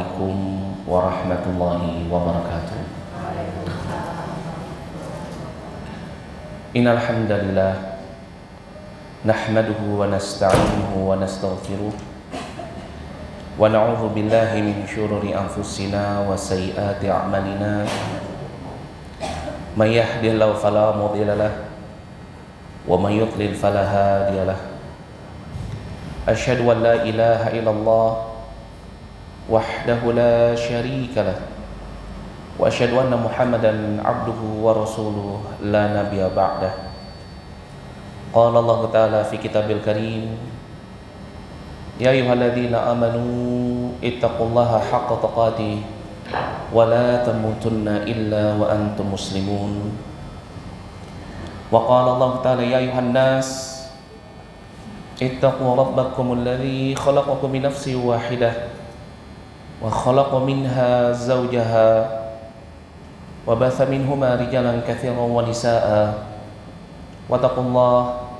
Assalamualaikum warahmatullahi wabarakatuh. Innal hamdalillah nahmaduhu wa nasta'inuhu wa nastaghfiruh wa na'udzu billahi min syururi anfusina wa sayyiati a'malina. May yahdihillahu fala mudilla lahu wa may yudlil fala hadiya lahu. Asyhadu an la ilaha illallah wahdahu la syarika lahu wa asyhadu anna Muhammadan abduhu wa rasuluh la nabiyya ba'dah. Qala Allah Ta'ala fi kitabil karim, ya ayyuhalladzina amanu ittaqullaha haqqa tuqatih wa la tamutunna illa wa antum muslimun. Wa qala Allah Ta'ala, ya ayyuhan nas ittaqu rabbakumul ladzi khalaqakum min nafsin wahidah wa khalaqa minha zawjaha wa batha minhuma rijalan katsiran wa nisaa'a wattaqullaha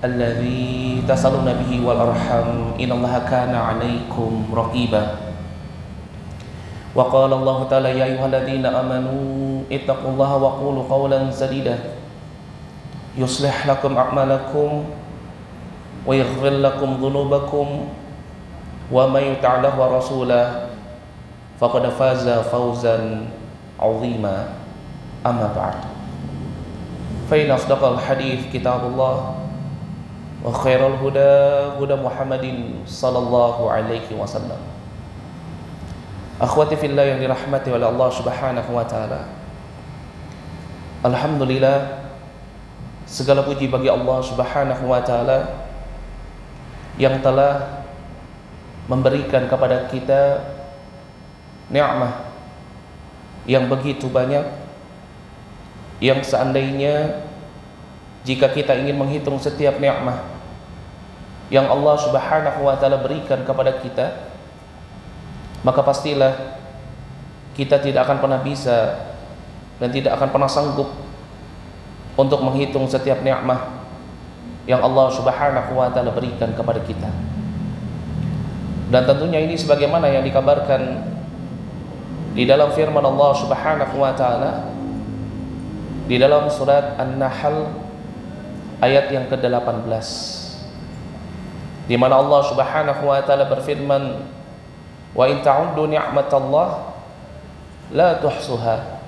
alladzi tasaluna bihi wal arham innallaha kana 'alaikum raqiba. Wa qala Allah Ta'ala, ya ayyuhalladzina amanu ittaqullaha wa qulu qawlan sadida yuslih lakum a'malakum wa yaghfir lakum dhunubakum wa may yuti'illah wa rasulahu faqad faza fawzan 'azima. Amma ba'd. Fa inna asdaqal hadits kitabullah wa khairal huda huda Muhammadin sallallahu alaihi wasallam. Akhwati fillah yang dirahmati oleh Allah Subhanahu wa taala. Alhamdulillah, segala puji bagi Allah Subhanahu wa taala yang telah memberikan kepada kita nikmat yang begitu banyak, yang seandainya jika kita ingin menghitung setiap nikmat yang Allah Subhanahu wa taala berikan kepada kita, maka pastilah kita tidak akan pernah bisa dan tidak akan pernah sanggup untuk menghitung setiap nikmat yang Allah Subhanahu wa taala berikan kepada kita. Dan tentunya ini sebagaimana yang dikabarkan di dalam firman Allah Subhanahu wa taala di dalam surat An-Nahl ayat yang ke-18, di mana Allah Subhanahu wa taala berfirman, wa in ta'uddu ni'matallah la tuhsuha.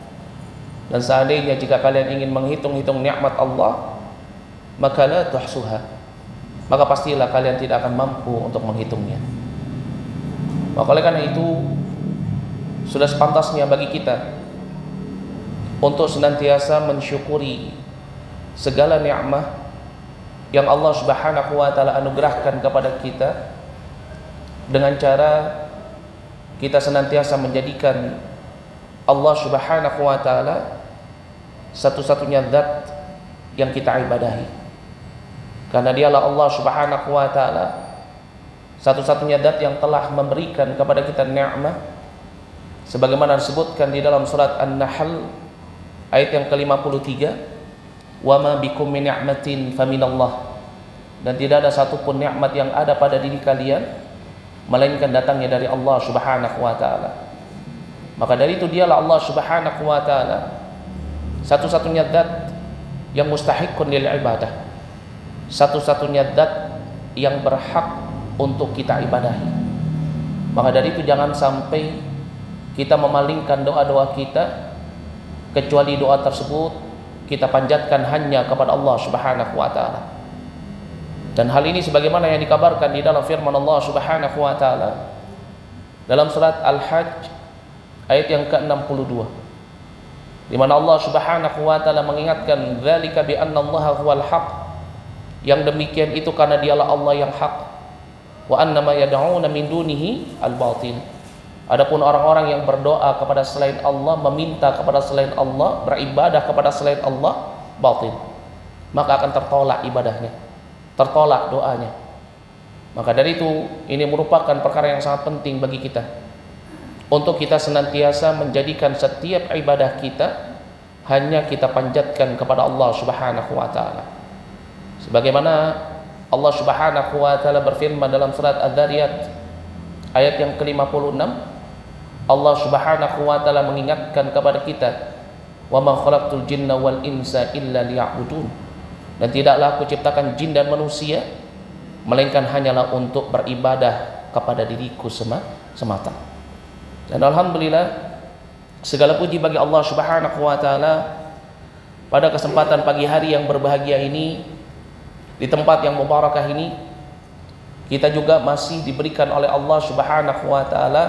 Dan seandainya jika kalian ingin menghitung-hitung nikmat Allah, maka la tuhsuha, maka pastilah kalian tidak akan mampu untuk menghitungnya. Maka oleh karena itu sudah sepantasnya bagi kita untuk senantiasa mensyukuri segala nikmat yang Allah Subhanahu wa taala anugerahkan kepada kita, dengan cara kita senantiasa menjadikan Allah Subhanahu wa taala satu-satunya zat yang kita ibadahi. Karena dialah Allah Subhanahu wa taala satu-satunya zat yang telah memberikan kepada kita nikmat, sebagaimana disebutkan di dalam surat An-Nahl ayat yang ke-53, wa ma bikum min ni'matin faminallah. Dan tidak ada satupun nikmat yang ada pada diri kalian melainkan datangnya dari Allah Subhanahu wa taala. Maka dari itu dialah Allah Subhanahu wa taala satu-satunya zat yang mustahiqun lil ibadah, satu-satunya zat yang berhak untuk kita ibadahi. Maka dari itu jangan sampai kita memalingkan doa-doa kita, kecuali doa tersebut kita panjatkan hanya kepada Allah Subhanahu wa taala. Dan hal ini sebagaimana yang dikabarkan di dalam firman Allah Subhanahu wa taala dalam surat Al-Hajj ayat yang ke-62, di mana Allah Subhanahu wa taala mengingatkan, dzalika bi anna Allaha huwal haq, yang demikian itu karena dialah Allah yang hak, wa anna ma yad'una min dunihi al-batil. Adapun orang-orang yang berdoa kepada selain Allah, meminta kepada selain Allah, beribadah kepada selain Allah, batil, maka akan tertolak ibadahnya, tertolak doanya. Maka dari itu ini merupakan perkara yang sangat penting bagi kita untuk kita senantiasa menjadikan setiap ibadah kita hanya kita panjatkan kepada Allah Subhanahu wa taala. Sebagaimana Allah Subhanahu wa taala berfirman dalam surat Adz-Dzariyat ayat yang ke-56, Allah Subhanahu wa taala mengingatkan kepada kita, "Wa ma khalaqtul jinna wal insa illa liya'budun." Dan tidaklah aku ciptakan jin dan manusia melainkan hanyalah untuk beribadah kepada diriku semata. Dan alhamdulillah, segala puji bagi Allah Subhanahu wa taala pada kesempatan pagi hari yang berbahagia ini, di tempat yang mubarakah ini, kita juga masih diberikan oleh Allah Subhanahu wa taala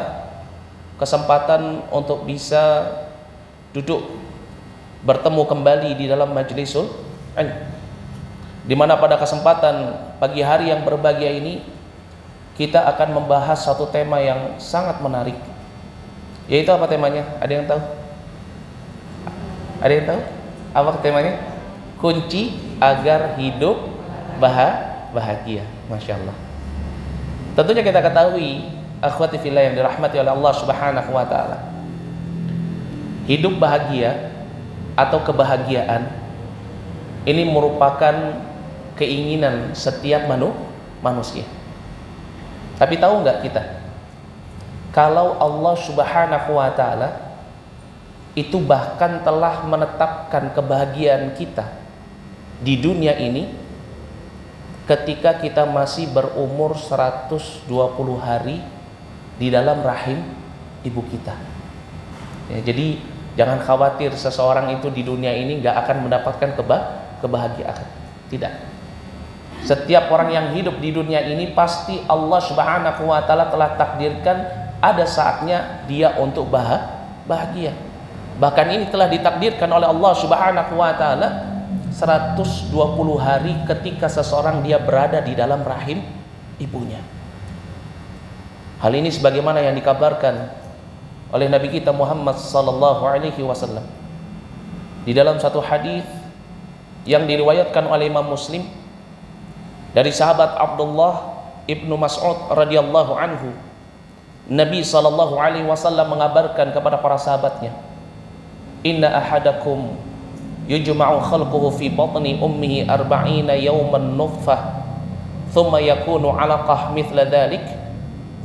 kesempatan untuk bisa duduk bertemu kembali di dalam majlisul ilm, di mana pada kesempatan pagi hari yang berbahagia ini kita akan membahas satu tema yang sangat menarik. Yaitu apa temanya? Ada yang tahu? Ada yang tahu? Apa temanya? Kunci agar hidup bahagia. Masya Allah. Tentunya kita ketahui, akhwati fillah yang dirahmati oleh Allah Subhanahu wa taala, hidup bahagia atau kebahagiaan ini merupakan keinginan setiap manusia. Tapi tahu nggak kita, kalau Allah Subhanahu wa taala itu bahkan telah menetapkan kebahagiaan kita di dunia ini ketika kita masih berumur 120 hari di dalam rahim ibu kita. Ya, jadi jangan khawatir seseorang itu di dunia ini nggak akan mendapatkan kebahagiaan. Tidak. Setiap orang yang hidup di dunia ini pasti Allah Subhanahu wa taala telah takdirkan ada saatnya dia untuk bahagia. Bahkan ini telah ditakdirkan oleh Allah Subhanahu wa taala 120 hari ketika seseorang dia berada di dalam rahim ibunya. Hal ini sebagaimana yang dikabarkan oleh Nabi kita Muhammad sallallahu alaihi wasallam di dalam satu hadis yang diriwayatkan oleh Imam Muslim dari sahabat Abdullah ibnu Mas'ud radhiyallahu anhu. Nabi sallallahu alaihi wasallam mengabarkan kepada para sahabatnya, "Inna ahadakum yujma'u khalquhu fi batni ummihi 40 yawman nutfah, thumma yakunu 'alaqah mithla dhalik,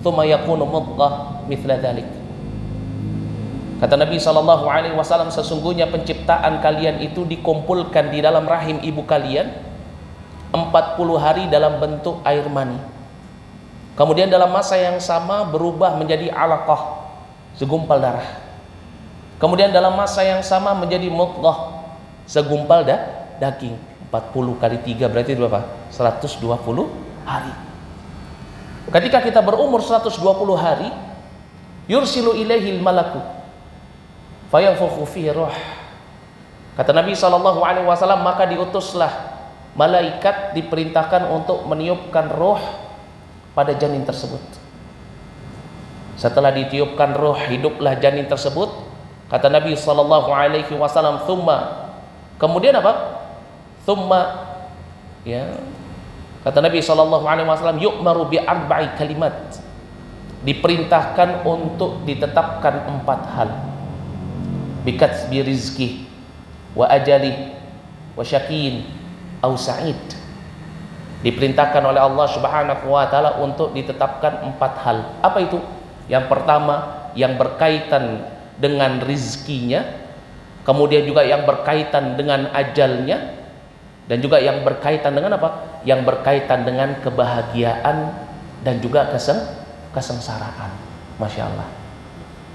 thumma yakunu mudghah mithla dhalik." Kata Nabi sallallahu alaihi wasallam, sesungguhnya penciptaan kalian itu dikumpulkan di dalam rahim ibu kalian 40 hari dalam bentuk air mani. Kemudian dalam masa yang sama berubah menjadi alaqah, segumpal darah. Kemudian dalam masa yang sama menjadi mudghah, segumpal daging. 40 kali 3 berarti berapa? 120 hari. Ketika kita berumur 120 hari, yursilu ilaihil malaku fayanfukhu fihi ruh. Kata Nabi SAW, maka diutuslah malaikat, diperintahkan untuk meniupkan ruh pada janin tersebut. Setelah ditiupkan ruh, hiduplah janin tersebut. Kata Nabi SAW, thumma, kemudian apa? Thumma, ya, kata Nabi SAW, yu'maru bi arba'i kalimat, diperintahkan untuk ditetapkan 4 hal. Bikatsbi rizki wa ajali wa syakin au sa'id. Diperintahkan oleh Allah Subhanahu wa taala untuk ditetapkan 4 hal. Apa itu? Yang pertama, yang berkaitan dengan rizkinya, kemudian juga yang berkaitan dengan ajalnya, dan juga yang berkaitan dengan apa? Yang berkaitan dengan kebahagiaan dan juga kesengsaraan. Masya Allah.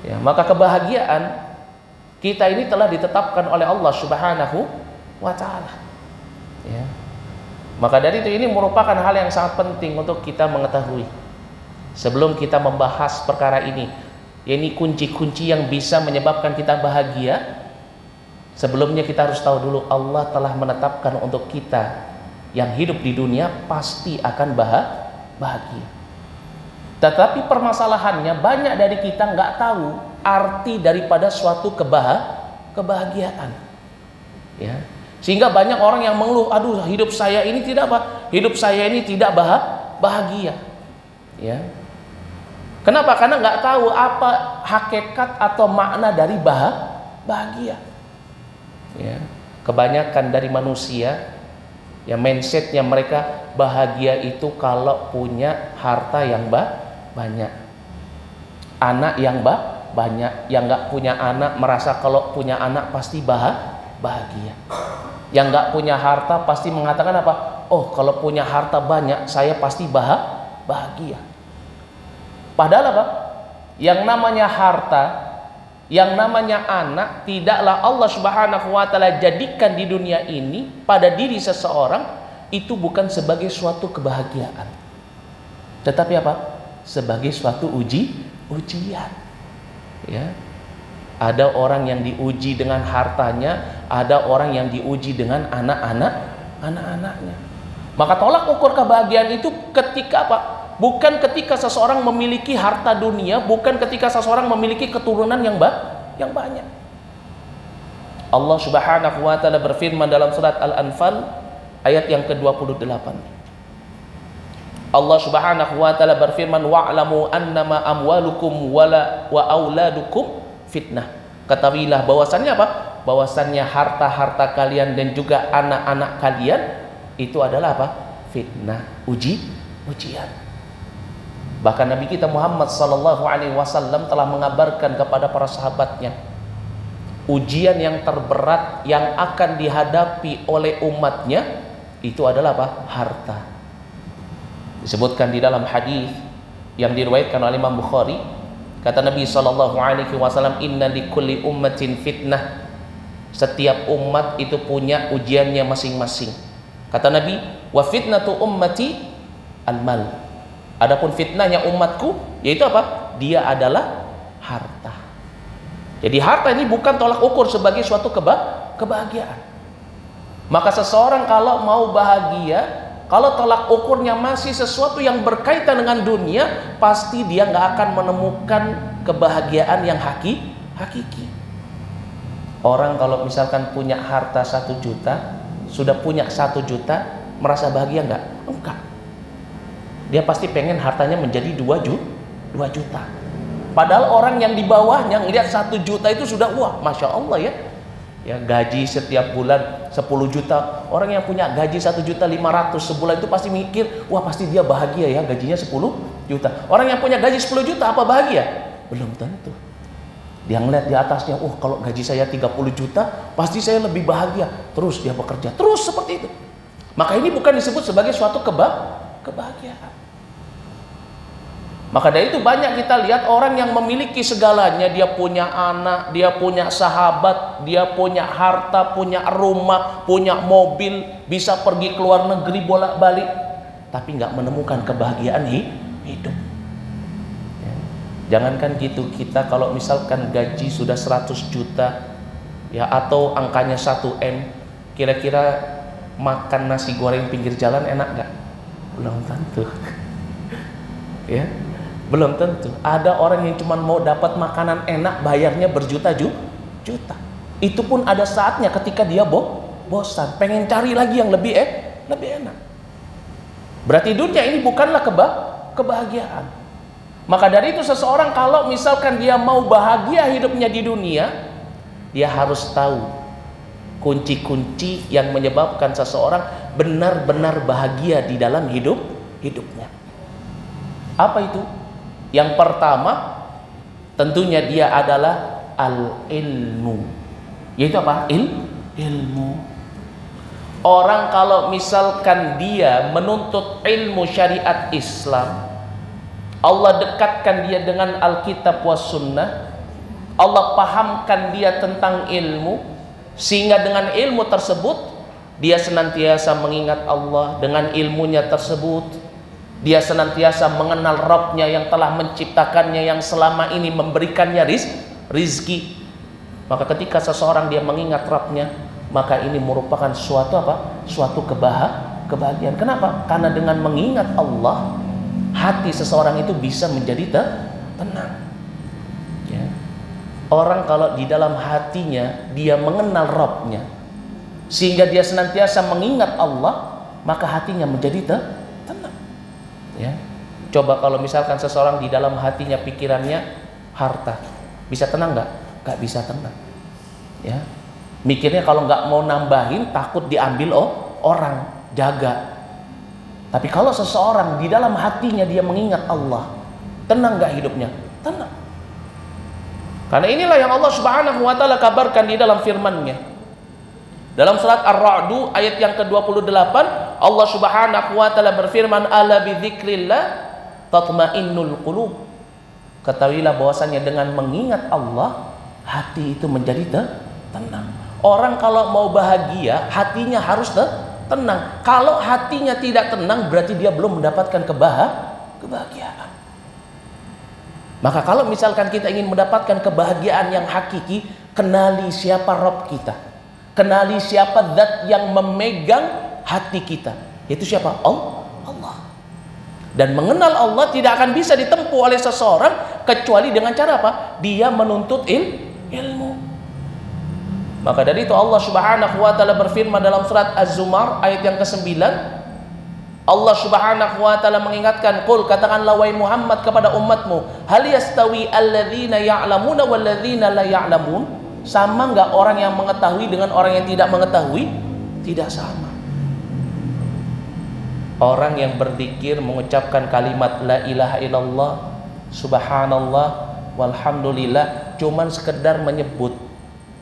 Ya, maka kebahagiaan kita ini telah ditetapkan oleh Allah Subhanahu wa taala. Ya. Maka dari itu ini merupakan hal yang sangat penting untuk kita mengetahui sebelum kita membahas perkara ini. Ini kunci-kunci yang bisa menyebabkan kita bahagia. Sebelumnya kita harus tahu dulu Allah telah menetapkan untuk kita yang hidup di dunia pasti akan bahagia. Tetapi permasalahannya banyak dari kita nggak tahu arti daripada suatu kebahagiaan. Ya. Sehingga banyak orang yang mengeluh, aduh hidup saya ini tidak hidup saya ini tidak bahagia. Ya. Kenapa? Karena nggak tahu apa hakikat atau makna dari bahagia. Ya. Kebanyakan dari manusia, ya, mindsetnya mereka bahagia itu kalau punya harta yang banyak, anak yang banyak. Yang nggak punya anak merasa kalau punya anak pasti bahagia. Yang nggak punya harta pasti mengatakan apa? Oh, kalau punya harta banyak saya pasti bahagia. Padahal apa? Yang namanya harta, yang namanya anak, tidaklah Allah Subhanahu wa taala jadikan di dunia ini pada diri seseorang itu bukan sebagai suatu kebahagiaan. Tetapi apa? Sebagai suatu ujian. Ya. Ada orang yang diuji dengan hartanya, ada orang yang diuji dengan anak-anaknya. Maka tolak ukur kebahagiaan itu ketika apa? Bukan ketika seseorang memiliki harta dunia, bukan ketika seseorang memiliki keturunan yang banyak. Allah Subhanahu wa taala berfirman dalam surat Al-Anfal ayat yang ke-28. Allah Subhanahu wa taala berfirman, wa'lamu annama amwalukum wa auladukum fitnah. Ketahuilah bahwasannya apa? Bahwasannya harta-harta kalian dan juga anak-anak kalian itu adalah apa? Fitnah, ujian. Bahkan Nabi kita Muhammad sallallahu alaihi wasallam telah mengabarkan kepada para sahabatnya, ujian yang terberat yang akan dihadapi oleh umatnya itu adalah apa? Harta. Disebutkan di dalam hadis yang diriwayatkan oleh Imam Bukhari, kata Nabi sallallahu alaihi wasallam, inna likulli ummatin fitnah. Setiap umat itu punya ujiannya masing-masing. Kata Nabi, wa fitnatu ummati al-mal. Adapun fitnahnya umatku yaitu apa? Dia adalah harta. Jadi harta ini bukan tolak ukur sebagai suatu kebahagiaan. Maka seseorang kalau mau bahagia, kalau tolak ukurnya masih sesuatu yang berkaitan dengan dunia, pasti dia nggak akan menemukan kebahagiaan yang hakiki. Orang kalau misalkan punya harta 1 juta, sudah punya 1 juta, merasa bahagia nggak? Enggak. Dia pasti pengen hartanya menjadi 2 juta. Padahal orang yang di bawahnya ngelihat 1 juta itu sudah wah, masya Allah ya. Ya, gaji setiap bulan 10 juta. Orang yang punya gaji 1.500.000 sebulan itu pasti mikir, wah pasti dia bahagia ya, gajinya 10 juta. Orang yang punya gaji 10 juta apa bahagia? Belum tentu. Dia ngeliat di atasnya, kalau gaji saya 30 juta, pasti saya lebih bahagia. Terus dia bekerja, terus seperti itu. Maka ini bukan disebut sebagai suatu kebahagiaan. Maka dari itu banyak kita lihat orang yang memiliki segalanya, dia punya anak, dia punya sahabat, dia punya harta, punya rumah, punya mobil, bisa pergi ke luar negeri bolak-balik, tapi nggak menemukan kebahagiaan hidup. Ya. Jangankan gitu, kita kalau misalkan gaji sudah 100 juta ya, atau angkanya 1 M, kira-kira makan nasi goreng pinggir jalan enak nggak? Belum tentu. Ya. Belum tentu. Ada orang yang cuma mau dapat makanan enak, bayarnya berjuta-juta. Itu pun ada saatnya ketika dia bosan, pengen cari lagi yang lebih enak. Berarti dunia ini bukanlah kebahagiaan. Maka dari itu seseorang kalau misalkan dia mau bahagia hidupnya di dunia, dia harus tahu kunci-kunci yang menyebabkan seseorang benar-benar bahagia di dalam hidupnya. Apa itu? Yang pertama tentunya dia adalah al-ilmu. Yaitu apa? Ilmu. Orang kalau misalkan dia menuntut ilmu syariat Islam, Allah dekatkan dia dengan Alkitab was sunnah, Allah pahamkan dia tentang ilmu, sehingga dengan ilmu tersebut dia senantiasa mengingat Allah. Dengan ilmunya tersebut dia senantiasa mengenal Rabbnya yang telah menciptakannya, yang selama ini memberikannya rizki. Maka ketika seseorang dia mengingat Rabbnya, maka ini merupakan suatu apa? Suatu kebahagiaan. Kenapa? Karena dengan mengingat Allah, hati seseorang itu bisa menjadi tenang. Ya. Orang kalau di dalam hatinya dia mengenal Rabbnya, sehingga dia senantiasa mengingat Allah, maka hatinya menjadi tenang. Ya. Coba kalau misalkan seseorang di dalam hatinya pikirannya harta, bisa tenang nggak? Nggak bisa tenang. Ya. Mikirnya kalau nggak mau nambahin takut diambil orang, jaga. Tapi kalau seseorang di dalam hatinya dia mengingat Allah, tenang nggak hidupnya? Tenang. Karena inilah yang Allah Subhanahu wa taala kabarkan di dalam firman-Nya. Dalam surat Ar-Ra'd ayat yang ke-28, Allah Subhanahu wa taala berfirman, "Ala bidzikrillah tatma'innul qulub." Ketahuilah bahwasanya dengan mengingat Allah, hati itu menjadi tenang. Orang kalau mau bahagia, hatinya harus tenang. Kalau hatinya tidak tenang, berarti dia belum mendapatkan kebahagiaan. Maka kalau misalkan kita ingin mendapatkan kebahagiaan yang hakiki, kenali siapa Rabb kita. Kenali siapa zat yang memegang hati kita. Yaitu siapa? Allah. Dan mengenal Allah tidak akan bisa ditempuh oleh seseorang kecuali dengan cara apa? Dia menuntut ilmu. Maka dari itu Allah Subhanahu wa taala berfirman dalam surat Az-Zumar ayat yang ke-9, Allah Subhanahu wa taala mengingatkan, "Qul," katakanlah wahai Muhammad kepada umatmu, "Hal yastawi alladzina ya'lamuna wal ladzina la ya'lamun?" Sama enggak orang yang mengetahui dengan orang yang tidak mengetahui? Tidak sama. Orang yang berzikir mengucapkan kalimat la ilaha illallah, subhanallah, walhamdulillah cuman sekedar menyebut,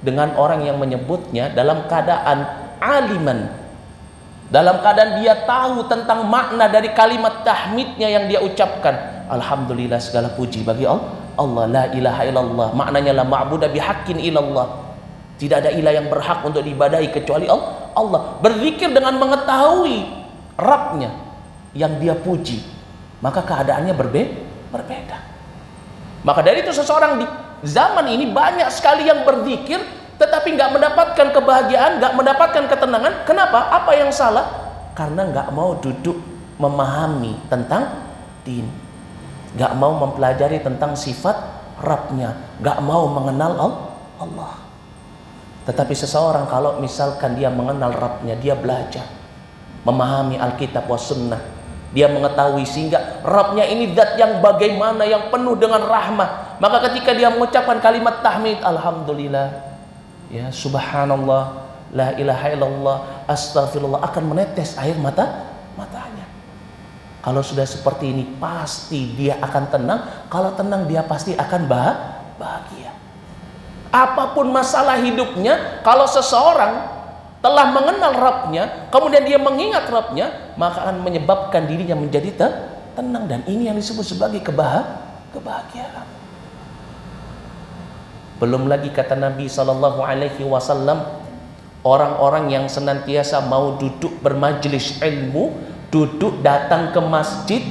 dengan orang yang menyebutnya dalam keadaan aliman, dalam keadaan dia tahu tentang makna dari kalimat tahmidnya yang dia ucapkan. Alhamdulillah, segala puji bagi Allah, la ilaha illallah, maknanya la ma'budu bihaqqin illallah, tidak ada ilah yang berhak untuk diibadahi kecuali Allah. Berzikir dengan mengetahui Rabbnya yang dia puji, maka keadaannya berbeda. Maka dari itu seseorang di zaman ini banyak sekali yang berzikir tetapi nggak mendapatkan kebahagiaan, nggak mendapatkan ketenangan. Kenapa? Apa yang salah? Karena nggak mau duduk memahami tentang din, nggak mau mempelajari tentang sifat Rabbnya, nggak mau mengenal Allah. Tetapi seseorang kalau misalkan dia mengenal Rabbnya, dia belajar memahami Alkitab wa Sunnah, dia mengetahui sehingga Rabbnya ini zat yang bagaimana, yang penuh dengan rahmah. Maka ketika dia mengucapkan kalimat tahmid, alhamdulillah, ya subhanallah, la ilaha illallah, astaghfirullah, akan menetes air matanya. Kalau sudah seperti ini, pasti dia akan tenang. Kalau tenang, dia pasti akan bahagia. Apapun masalah hidupnya, kalau seseorang telah mengenal Rabbnya, kemudian dia mengingat Rabbnya, maka akan menyebabkan dirinya menjadi tenang. Dan ini yang disebut sebagai kebahagiaan. Belum lagi kata Nabi SAW, orang-orang yang senantiasa mau duduk bermajlis ilmu, duduk datang ke masjid,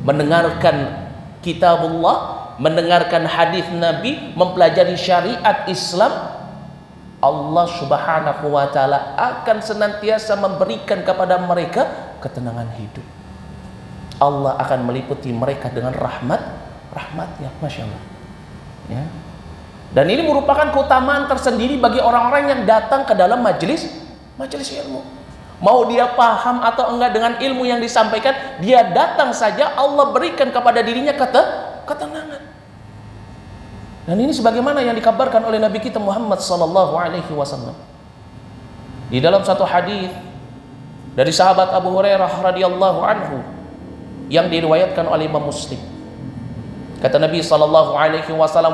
mendengarkan kitabullah, mendengarkan hadis Nabi, mempelajari syariat Islam, Allah Subhanahu wa taala akan senantiasa memberikan kepada mereka ketenangan hidup. Allah akan meliputi mereka dengan rahmatnya, Masya Allah. Ya. Dan ini merupakan keutamaan tersendiri bagi orang-orang yang datang ke dalam majelis ilmu. Mau dia paham atau enggak dengan ilmu yang disampaikan, dia datang saja, Allah berikan kepada dirinya ketenangan. Dan ini sebagaimana yang dikabarkan oleh Nabi kita Muhammad SAW. Di dalam satu hadis dari sahabat Abu Hurairah radhiyallahu anhu yang diriwayatkan oleh Imam Muslim. Kata Nabi SAW,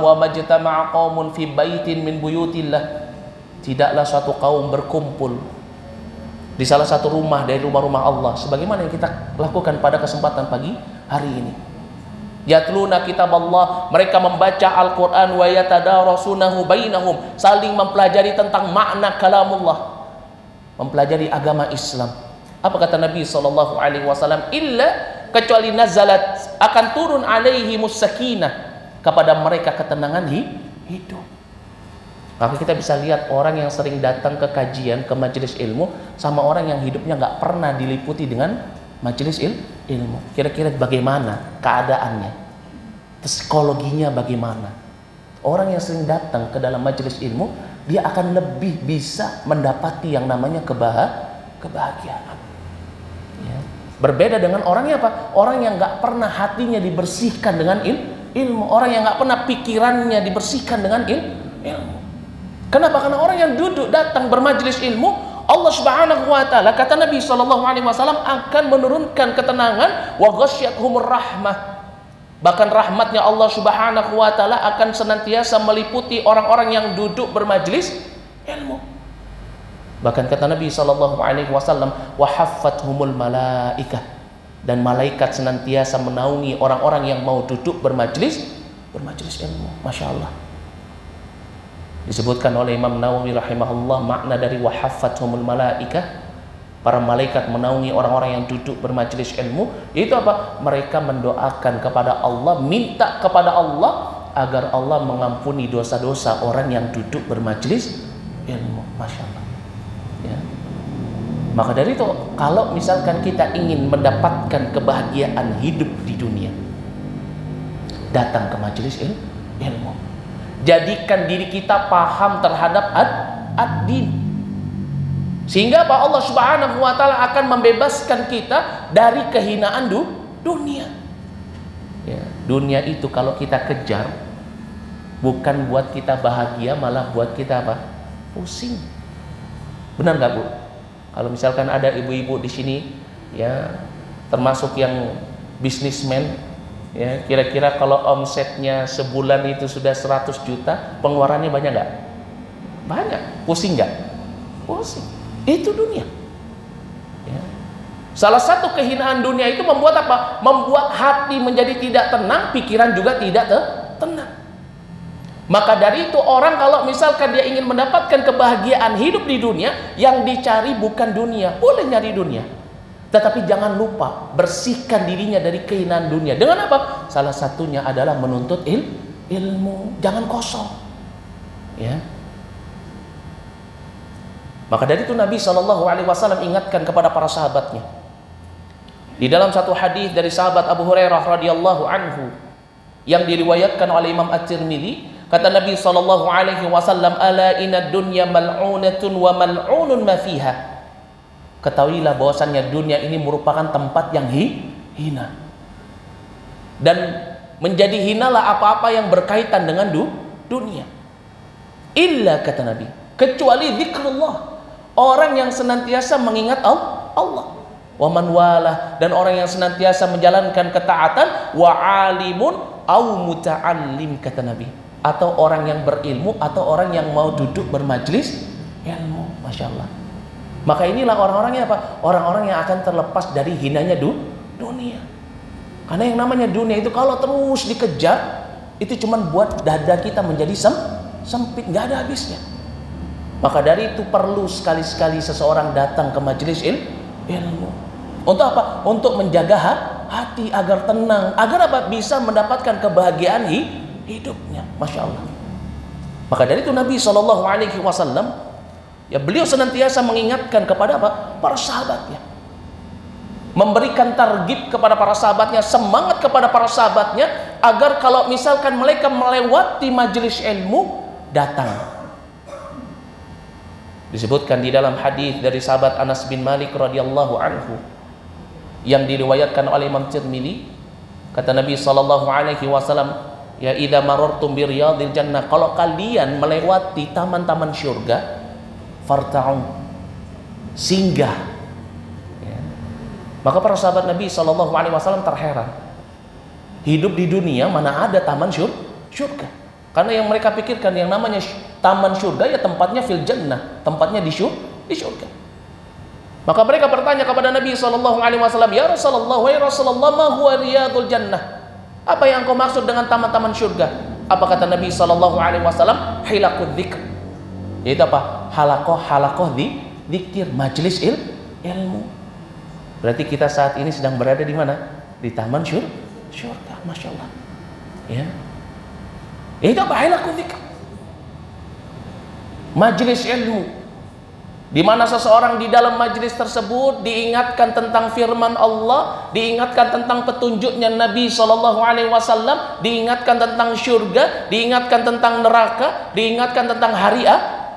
"Wa majtama'a qaumun fi baitin min buyutillah." Tidaklah suatu kaum berkumpul di salah satu rumah dari rumah-rumah Allah, sebagaimana yang kita lakukan pada kesempatan pagi hari ini. Yatluna kitab Allah, mereka membaca Al-Quran, wa yatadarasunahu bainahum, saling mempelajari tentang makna kalamullah, mempelajari agama Islam. Apa kata Nabi SAW? Illa, kecuali nazalat, akan turun alaihimus sakinah, kepada mereka ketenangan hidup. Maka kita bisa lihat orang yang sering datang ke kajian, ke majelis ilmu, sama orang yang hidupnya nggak pernah diliputi dengan majelis ilmu. Kira-kira bagaimana keadaannya? Psikologinya bagaimana? Orang yang sering datang ke dalam majelis ilmu, dia akan lebih bisa mendapati yang namanya kebahagiaan. Ya. Berbeda dengan orangnya apa? Orang yang nggak pernah hatinya dibersihkan dengan ilmu. Orang yang nggak pernah pikirannya dibersihkan dengan ilmu. Kenapa? Karena orang yang duduk datang bermajelis ilmu, Allah Subhanahu wa taala, kata Nabi SAW, akan menurunkan ketenangan, wa ghasyiyatuhumur rahmah, Bahkan rahmatnya Allah Subhanahu wa taala akan senantiasa meliputi orang-orang yang duduk bermajlis ilmu. Bahkan kata Nabi sallallahu alaihi wasallam, wa haffathumul malaikah, dan malaikat senantiasa menaungi orang-orang yang mau duduk bermajlis ilmu. Masya Allah. Disebutkan oleh Imam Nawawi rahimahullah makna dari wa haffathumul malaikah, para malaikat menaungi orang-orang yang duduk bermajlis ilmu, yaitu apa? Mereka mendoakan kepada Allah, minta kepada Allah agar Allah mengampuni dosa-dosa orang yang duduk bermajlis ilmu. Masya Allah. Ya. Maka dari itu, kalau misalkan kita ingin mendapatkan kebahagiaan hidup di dunia, datang ke majelis ilmu. Jadikan diri kita paham terhadap ad-din. Sehingga apa? Allah Subhanahu wa taala akan membebaskan kita dari kehinaan dunia. Ya, dunia itu kalau kita kejar bukan buat kita bahagia, malah buat kita apa? Pusing. Benar nggak, Bu? Kalau misalkan ada ibu-ibu di sini ya, termasuk yang bisnismen ya, kira-kira kalau omsetnya sebulan itu sudah 100 juta, pengeluarannya banyak nggak? Banyak. Pusing nggak? Pusing. Itu dunia ya. Salah satu kehinaan dunia itu membuat apa? Membuat hati menjadi tidak tenang, pikiran juga tidak tenang. Maka dari itu orang kalau misalkan dia ingin mendapatkan kebahagiaan hidup di dunia, yang dicari bukan dunia. Boleh nyari dunia, tetapi jangan lupa bersihkan dirinya dari kehinaan dunia. Dengan apa? Salah satunya adalah menuntut ilmu. Jangan kosong ya. Maka dari itu Nabi SAW ingatkan kepada para sahabatnya. Di dalam satu hadis dari sahabat Abu Hurairah radhiyallahu anhu yang diriwayatkan oleh Imam At-Tirmidzi, kata Nabi SAW, ala inad dunya mal'unatun wa mal'unun ma fiha. Ketahuilah bahwasannya dunia ini merupakan tempat yang hina. Dan menjadi hinalah apa-apa yang berkaitan dengan dunia. Illa, kata Nabi, kecuali zikrullah, orang yang senantiasa mengingat Allah, wa man walah, dan orang yang senantiasa menjalankan ketaatan, wa alimun au muta'allim, kata Nabi, atau orang yang berilmu atau orang yang mau duduk bermajlis ilmu. Masya Allah. Maka inilah orang-orangnya apa? Orang-orang yang akan terlepas dari hinanya dunia. Karena yang namanya dunia itu kalau terus dikejar, itu cuma buat dada kita menjadi sempit, nggak ada habisnya. Maka dari itu perlu sekali-sekali seseorang datang ke majelis ilmu. Untuk apa? Untuk menjaga hati agar tenang, agar apa? Bisa mendapatkan kebahagiaan hidupnya. Masya Allah. Maka dari itu Nabi SAW ya, beliau senantiasa mengingatkan kepada apa? Para sahabatnya, memberikan targib kepada para sahabatnya, semangat kepada para sahabatnya, agar kalau misalkan mereka melewati majelis ilmu, datang. Disebutkan di dalam hadis dari sahabat Anas bin Malik radhiyallahu anhu yang diriwayatkan oleh Imam Tirmidzi, kata Nabi SAW, ya idza marartum bi riyadil jannah, kalau kalian melewati taman-taman syurga, farta'u, singgah ya. Maka para sahabat Nabi SAW terheran, hidup di dunia mana ada taman syurga. Karena yang mereka pikirkan yang namanya taman surga ya tempatnya fil jannah, tempatnya di surga. Maka mereka bertanya kepada Nabi SAW, ya Rasulullah, ma huwa riyadul jannah? Apa yang kau maksud dengan taman-taman surga? Apa kata Nabi SAW? Hilaqud dzikr. Yaitu apa? Halakoh dzikir, majelis ilmu. Berarti kita saat ini sedang berada di mana? Di taman surga. Masya Allah ya. Itu apa? Hilaqud dzikr, majelis ilmu, di mana seseorang di dalam majelis tersebut diingatkan tentang firman Allah, diingatkan tentang petunjuknya Nabi SAW, diingatkan tentang surga, diingatkan tentang neraka, diingatkan tentang hari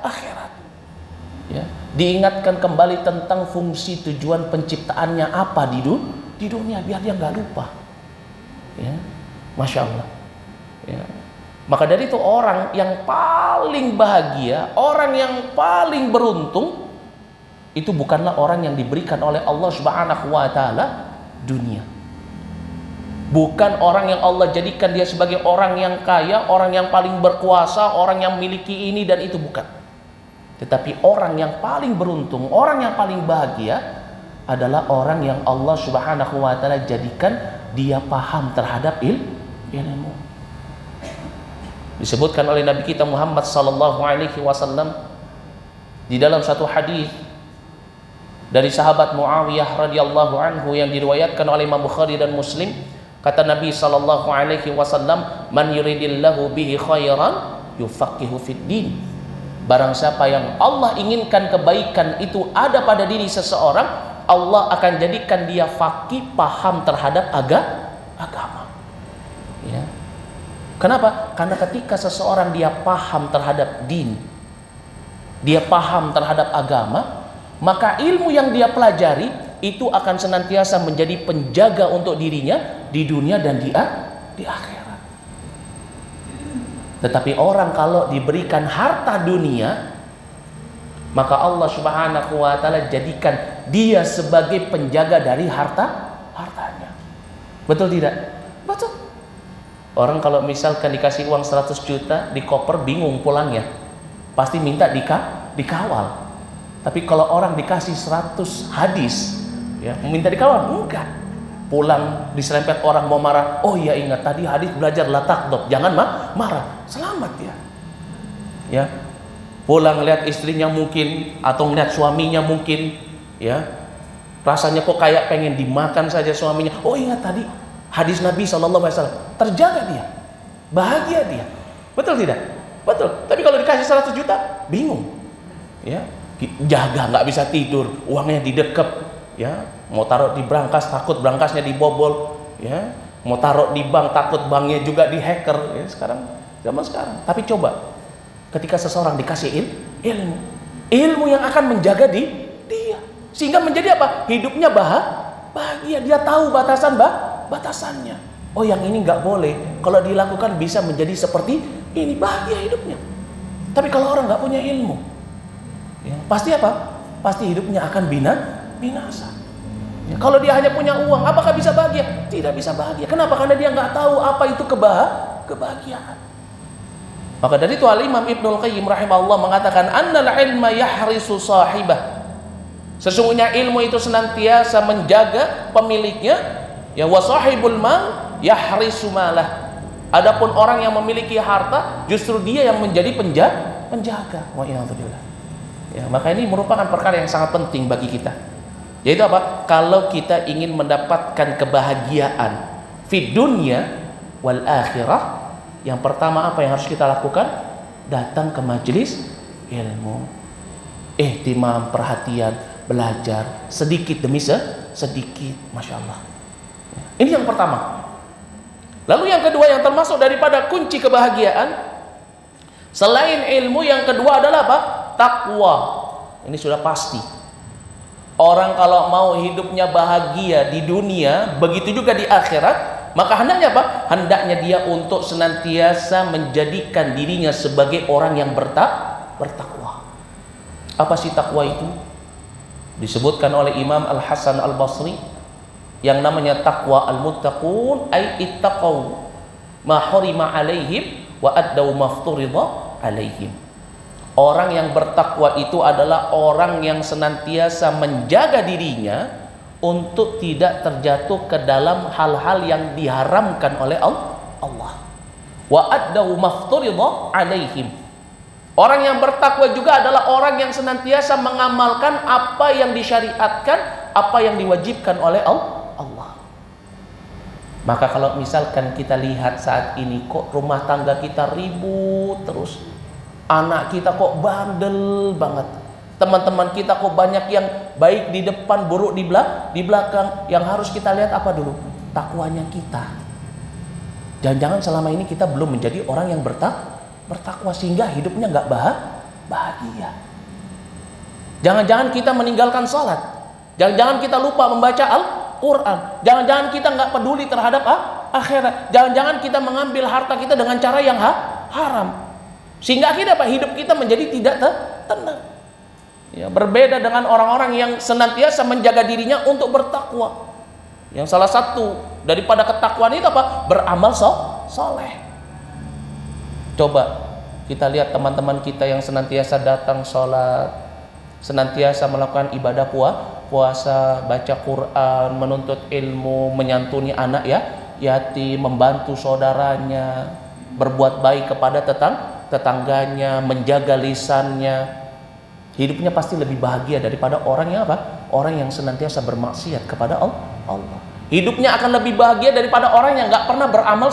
akhirat ya. Diingatkan kembali tentang fungsi tujuan penciptaannya apa di dunia, biar dia nggak lupa ya. Masya Allah ya. Maka dari itu orang yang paling bahagia, orang yang paling beruntung, itu bukanlah orang yang diberikan oleh Allah Subhanahu wa taala dunia. Bukan orang yang Allah jadikan dia sebagai orang yang kaya, orang yang paling berkuasa, orang yang memiliki ini dan itu, bukan. Tetapi orang yang paling beruntung, orang yang paling bahagia adalah orang yang Allah Subhanahu wa taala jadikan dia paham terhadap ilmu. Disebutkan oleh Nabi kita Muhammad sallallahu alaihi wasallam di dalam satu hadis dari sahabat Muawiyah radhiyallahu anhu yang diriwayatkan oleh Imam Bukhari dan Muslim, kata Nabi sallallahu alaihi wasallam, "Man yuridillahu bihi khairan yufaqihu fid din." Barang siapa yang Allah inginkan kebaikan itu ada pada diri seseorang, Allah akan jadikan dia faqih, paham terhadap agama. Ya. Kenapa? Karena ketika seseorang dia paham terhadap din, dia paham terhadap agama, maka ilmu yang dia pelajari itu akan senantiasa menjadi penjaga untuk dirinya di dunia dan di akhirat. Tetapi orang kalau diberikan harta dunia, maka Allah Subhanahu wa taala jadikan dia sebagai penjaga dari hartanya. Betul tidak? Betul. Orang kalau misalkan dikasih uang 100 juta di koper, bingung pulangnya, pasti minta dikawal. Tapi kalau orang dikasih 100 hadis, ya, minta dikawal? Enggak. Pulang diserempet orang mau marah, oh iya ingat tadi hadis belajar la taqdab, jangan marah, selamat ya. Ya. Pulang lihat istrinya mungkin atau lihat suaminya mungkin, ya. Rasanya kok kayak pengen dimakan saja suaminya. Oh ingat tadi hadis Nabi SAW, terjaga dia, bahagia dia. Betul tidak? Betul. Tapi kalau dikasih 100 juta, bingung. Ya, jaga nggak bisa tidur, uangnya didekep, ya. Mau taruh di brankas takut brankasnya dibobol, ya. Mau taruh di bank takut banknya juga dihacker, ya. Sekarang zaman sekarang. Tapi coba ketika seseorang dikasih ilmu yang akan menjaga dia, sehingga menjadi apa? Hidupnya bahagia. Dia tahu batasannya. Oh yang ini nggak boleh, kalau dilakukan bisa menjadi seperti ini, bahagia hidupnya. Tapi kalau orang nggak punya ilmu, ya, pasti apa? Pasti hidupnya akan binasa. Ya, kalau dia hanya punya uang, apakah bisa bahagia? Tidak bisa bahagia. Kenapa? Karena dia nggak tahu apa itu kebahagiaan. Maka dari itu Al-Imam Ibnul Qayyim rahimahullah mengatakan, annal ilma yahrisu sahibah. Sesungguhnya ilmu itu senantiasa menjaga pemiliknya. Ya, wa sahibul mal yahrisu malah. Adapun orang yang memiliki harta, justru dia yang menjadi penjaga. Wa a'udzubillah. Ya, maka ini merupakan perkara yang sangat penting bagi kita. Yaitu apa? Kalau kita ingin mendapatkan kebahagiaan fid dunya wal akhirah, yang pertama apa yang harus kita lakukan? Datang ke majelis ilmu, ihtimam, perhatian, belajar sedikit demi sedikit, masya Allah. Ini yang pertama. Lalu yang kedua yang termasuk daripada kunci kebahagiaan selain ilmu, yang kedua adalah apa? Takwa. Ini sudah pasti. Orang kalau mau hidupnya bahagia di dunia, begitu juga di akhirat, maka hendaknya apa? Hendaknya dia untuk senantiasa menjadikan dirinya sebagai orang yang bertakwa. Apa sih takwa itu? Disebutkan oleh Imam Al-Hasan Al-Basri, yang namanya takwa al-muttaqun ay ittaqaw ma hurima alaihim wa addaw mafturida alaihim. Orang yang bertakwa itu adalah orang yang senantiasa menjaga dirinya untuk tidak terjatuh ke dalam hal-hal yang diharamkan oleh Allah. Wa addaw mafturida alaihim. Orang yang bertakwa juga adalah orang yang senantiasa mengamalkan apa yang disyariatkan, apa yang diwajibkan oleh Allah. Maka kalau misalkan kita lihat saat ini, kok rumah tangga kita ribut terus, anak kita kok bandel banget, teman-teman kita kok banyak yang baik di depan, buruk di belakang. Yang harus kita lihat apa dulu? Takwanya kita. Jangan-jangan selama ini kita belum menjadi orang yang bertakwa sehingga hidupnya nggak bahagia. Jangan-jangan kita meninggalkan sholat. Jangan-jangan kita lupa membaca Al-Quran. Jangan-jangan kita nggak peduli terhadap akhirat. Jangan-jangan kita mengambil harta kita dengan cara yang haram. Sehingga akhirnya apa? Hidup kita menjadi tidak tenang. Ya, berbeda dengan orang-orang yang senantiasa menjaga dirinya untuk bertakwa. Yang salah satu daripada ketakwaan itu apa? Beramal soleh. Coba kita lihat teman-teman kita yang senantiasa datang sholat, senantiasa melakukan ibadah puasa, baca Quran, menuntut ilmu, menyantuni anak yatim, membantu saudaranya, berbuat baik kepada tetangganya, menjaga lisannya. Hidupnya pasti lebih bahagia daripada orang yang apa? Orang yang senantiasa bermaksiat kepada Allah. Hidupnya akan lebih bahagia daripada orang yang nggak pernah beramal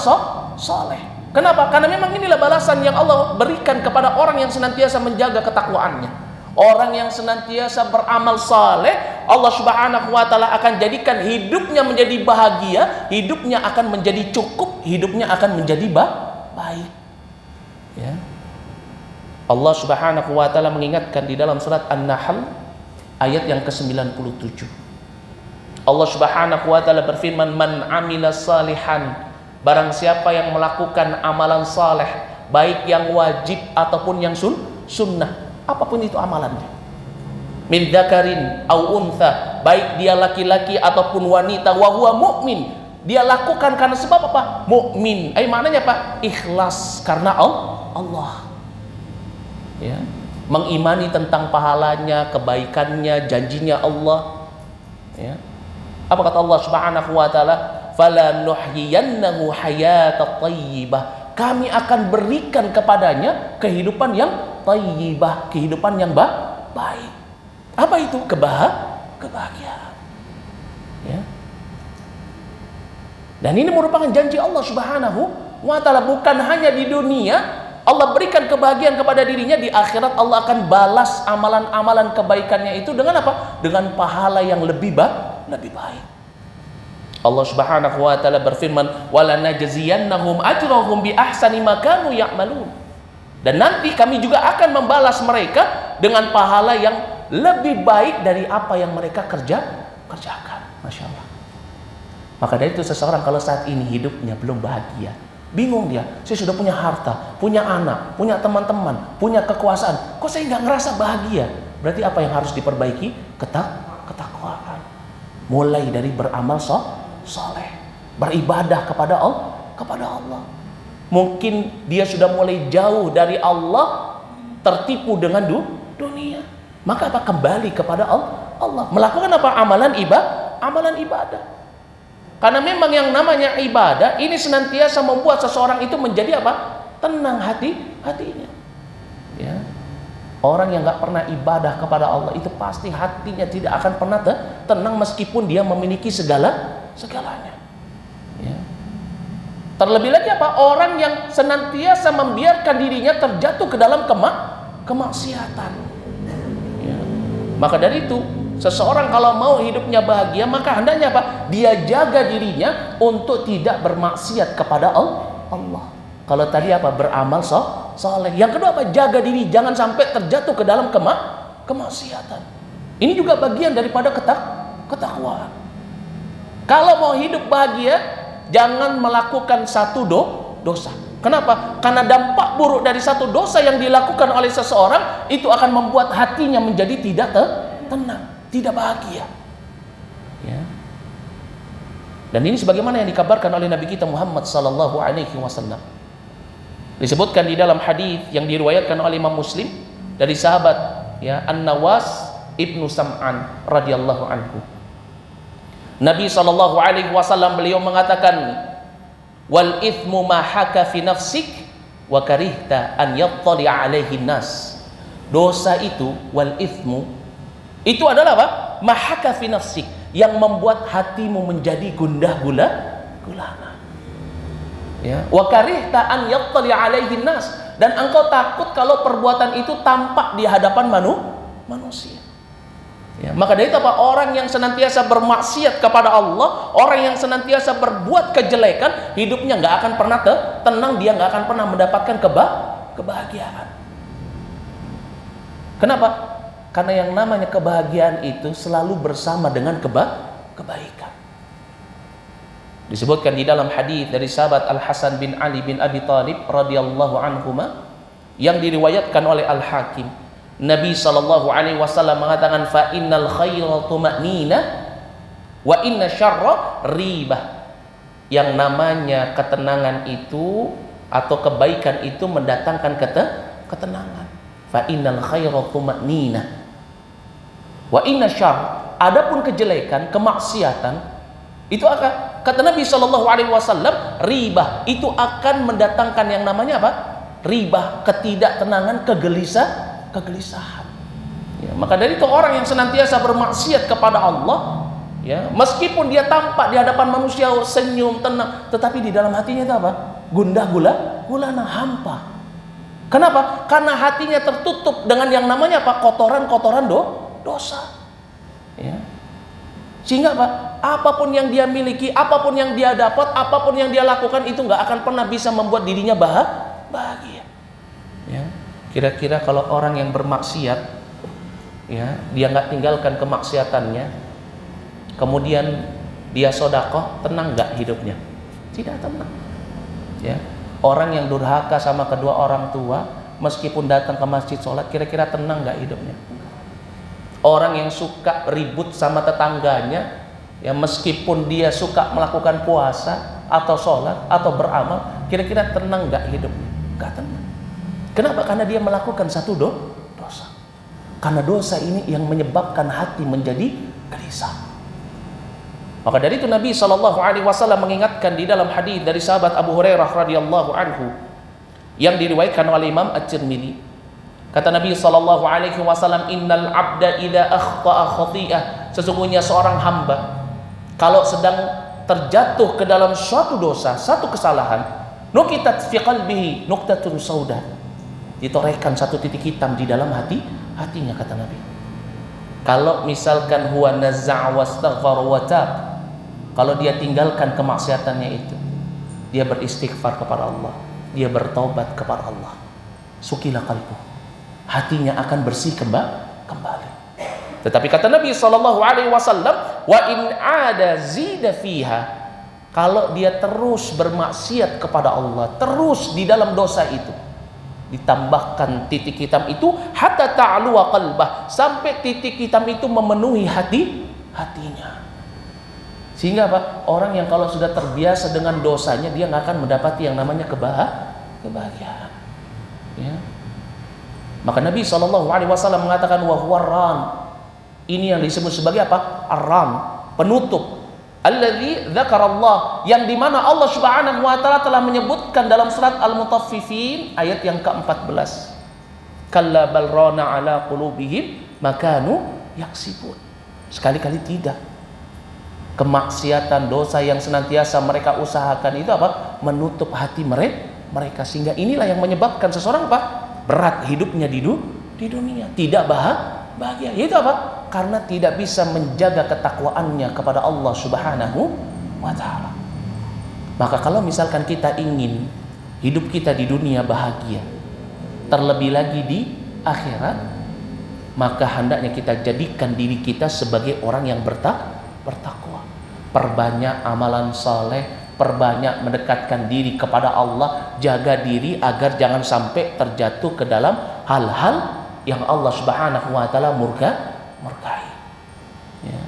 soleh. Kenapa? Karena memang inilah balasan yang Allah berikan kepada orang yang senantiasa menjaga ketakwaannya. Orang yang senantiasa beramal saleh, Allah Subhanahu wa taala akan jadikan hidupnya menjadi bahagia, hidupnya akan menjadi cukup, hidupnya akan menjadi baik. Ya. Allah Subhanahu wa taala mengingatkan di dalam surat An-Nahl ayat yang ke-97. Allah Subhanahu wa taala berfirman, "Man 'amila salihan", barang siapa yang melakukan amalan saleh, baik yang wajib ataupun yang sunnah, apapun itu amalannya. Min dzakarin au untha, baik dia laki-laki ataupun wanita, wa huwa mu'min, dia lakukan karena sebab apa? Mukmin. Maknanya apa? Ikhlas karena Allah. Ya, mengimani tentang pahalanya, kebaikannya, janjinya Allah. Ya. Apa kata Allah Subhanahu wa taala? Fala nuhyiyannahu hayatan thayyibah. Kami akan berikan kepadanya kehidupan yang thayyibah, kehidupan yang baik. Apa itu? Kebahagiaan. Ya. Dan ini merupakan janji Allah Subhanahu wa taala, bukan hanya di dunia Allah berikan kebahagiaan kepada dirinya, di akhirat Allah akan balas amalan-amalan kebaikannya itu dengan apa? Dengan pahala yang lebih baik. Allah Subhanahu wa taala berfirman, "Walanajziyannahum ajrahum bi ahsani ma kanu ya'malun." Dan nanti kami juga akan membalas mereka dengan pahala yang lebih baik dari apa yang mereka kerjakan. Masya Allah. Maka dari itu seseorang kalau saat ini hidupnya belum bahagia, bingung dia, saya sudah punya harta, punya anak, punya teman-teman, punya kekuasaan, kok saya nggak ngerasa bahagia? Berarti apa yang harus diperbaiki? Ketakwaan. Mulai dari beramal soleh, beribadah kepada Allah. Mungkin dia sudah mulai jauh dari Allah, tertipu dengan dunia. Maka apa? Kembali kepada Allah. Melakukan apa? Amalan ibadah. Karena memang yang namanya ibadah ini senantiasa membuat seseorang itu menjadi apa? Tenang hatinya. Ya. Orang yang nggak pernah ibadah kepada Allah itu pasti hatinya tidak akan pernah tenang meskipun dia memiliki segalanya. Ya. Terlebih lagi apa? Orang yang senantiasa membiarkan dirinya terjatuh ke dalam kemaksiatan. Ya. Maka dari itu seseorang kalau mau hidupnya bahagia, maka hendaknya apa? Dia jaga dirinya untuk tidak bermaksiat kepada Allah. Kalau tadi apa? Beramal soleh. Yang kedua apa? Jaga diri, jangan sampai terjatuh ke dalam kemaksiatan. Ini juga bagian daripada ketakwaan. Kalau mau hidup bahagia, jangan melakukan satu dosa. Kenapa? Karena dampak buruk dari satu dosa yang dilakukan oleh seseorang itu akan membuat hatinya menjadi tidak tenang, tidak bahagia. Ya. Dan ini sebagaimana yang dikabarkan oleh Nabi kita Muhammad sallallahu alaihi wasallam. Disebutkan di dalam hadis yang diriwayatkan oleh Imam Muslim dari sahabat An-Nawas Ibnu Sam'an radhiyallahu anhu. Nabi sallallahu alaihi wasallam beliau mengatakan, "Wal ithmu ma haka fi nafsik wa karihta an yattali alaihi nas." Dosa itu, wal ithmu, itu adalah apa? Mahaka fi nafsik, yang membuat hatimu menjadi gundah gulana. Ya, wa karihta an yattali alaihi nas, dan engkau takut kalau perbuatan itu tampak di hadapan manusia. Ya, maka dari itu apa? Orang yang senantiasa bermaksiat kepada Allah, orang yang senantiasa berbuat kejelekan, hidupnya nggak akan pernah tenang, dia nggak akan pernah mendapatkan kebahagiaan. Kenapa? Karena yang namanya kebahagiaan itu selalu bersama dengan kebaikan. Disebutkan di dalam hadis dari sahabat Al Hasan bin Ali bin Abi Thalib radhiyallahu anhuma yang diriwayatkan oleh Al Hakim, Nabi sallallahu alaihi wasallam mengatakan, fa innal khaira tuma'nina wa inna syarra ribah. yang namanya ketenangan itu atau kebaikan itu mendatangkan ketenangan. Fa innal khaira tuma'ninah wa inna syarr, adapun kejelekan, kemaksiatan itu akan, kata Nabi sallallahu alaihi wasallam, ribah itu akan mendatangkan yang namanya apa? Ribah, ketidaktenangan, kegelisahan. Ya, maka dari itu orang yang senantiasa bermaksiat kepada Allah, ya, meskipun dia tampak di hadapan manusia senyum, tenang, tetapi di dalam hatinya itu apa? Gundah gulana, hampa. Kenapa? Karena hatinya tertutup dengan yang namanya apa? Kotoran-kotoran dosa. Ya. Sehingga apa? Apapun yang dia miliki, apapun yang dia dapat, apapun yang dia lakukan itu nggak akan pernah bisa membuat dirinya bahagia. Ya. Kira-kira kalau orang yang bermaksiat, ya, dia nggak tinggalkan kemaksiatannya, kemudian dia sedekah, tenang nggak hidupnya? Tidak tenang. Ya. Orang yang durhaka sama kedua orang tua, meskipun datang ke masjid sholat, kira-kira tenang nggak hidupnya? Orang yang suka ribut sama tetangganya, ya, meskipun dia suka melakukan puasa atau sholat atau beramal, kira-kira tenang nggak hidupnya? Nggak tenang. Kenapa? Karena dia melakukan satu dosa. Karena dosa ini yang menyebabkan hati menjadi gelisah. Maka dari itu Nabi SAW mengingatkan di dalam hadis dari sahabat Abu Hurairah radhiyallahu anhu yang diriwayatkan oleh Imam At-Tirmidzi. Kata Nabi SAW, innal abda idza akhta'a khati'ah, sesungguhnya seorang hamba kalau sedang terjatuh ke dalam suatu dosa, satu kesalahan, nukitat fi qalbihi nuktatun sauda, ditorehkan satu titik hitam di dalam hatinya, kata Nabi. Kalau misalkan huwa naz'a wastaghfar wa tab, kalau dia tinggalkan kemaksiatannya itu, dia beristighfar kepada Allah, dia bertaubat kepada Allah, sukilah qalbu, hatinya akan bersih kembali. Tetapi kata Nabi SAW, wa in ada zida fiha, kalau dia terus bermaksiat kepada Allah, terus di dalam dosa itu, ditambahkan titik hitam itu, hatta ta'luwa qalbah, sampai titik hitam itu memenuhi hatinya. Sehingga apa? Orang yang kalau sudah terbiasa dengan dosanya, dia nggak akan mendapati yang namanya kebahagiaan. Ya. Maka Nabi SAW mengatakan wahwaran. Ini yang disebut sebagai apa? Ar-ran, penutup. Alladzi dzakarallah, yang dimana Allah Subhanahu wa taala telah menyebutkan dalam surat Al-Mutaffifin ayat yang ke-14. Kalla bal rana ala qulubihim makanu yaksibun. Sekali-kali tidak. Kemaksiatan, dosa yang senantiasa mereka usahakan itu apa? Menutup hati mereka, sehingga inilah yang menyebabkan seseorang apa? Berat hidupnya di dunia, tidak bahagia. Itu apa? Karena tidak bisa menjaga ketakwaannya kepada Allah Subhanahu wa taala. Maka kalau misalkan kita ingin hidup kita di dunia bahagia, terlebih lagi di akhirat, maka hendaknya kita jadikan diri kita sebagai orang yang bertakwa. Perbanyak amalan saleh, perbanyak mendekatkan diri kepada Allah, jaga diri agar jangan sampai terjatuh ke dalam hal-hal yang Allah Subhanahu wa taala murkai. Ya.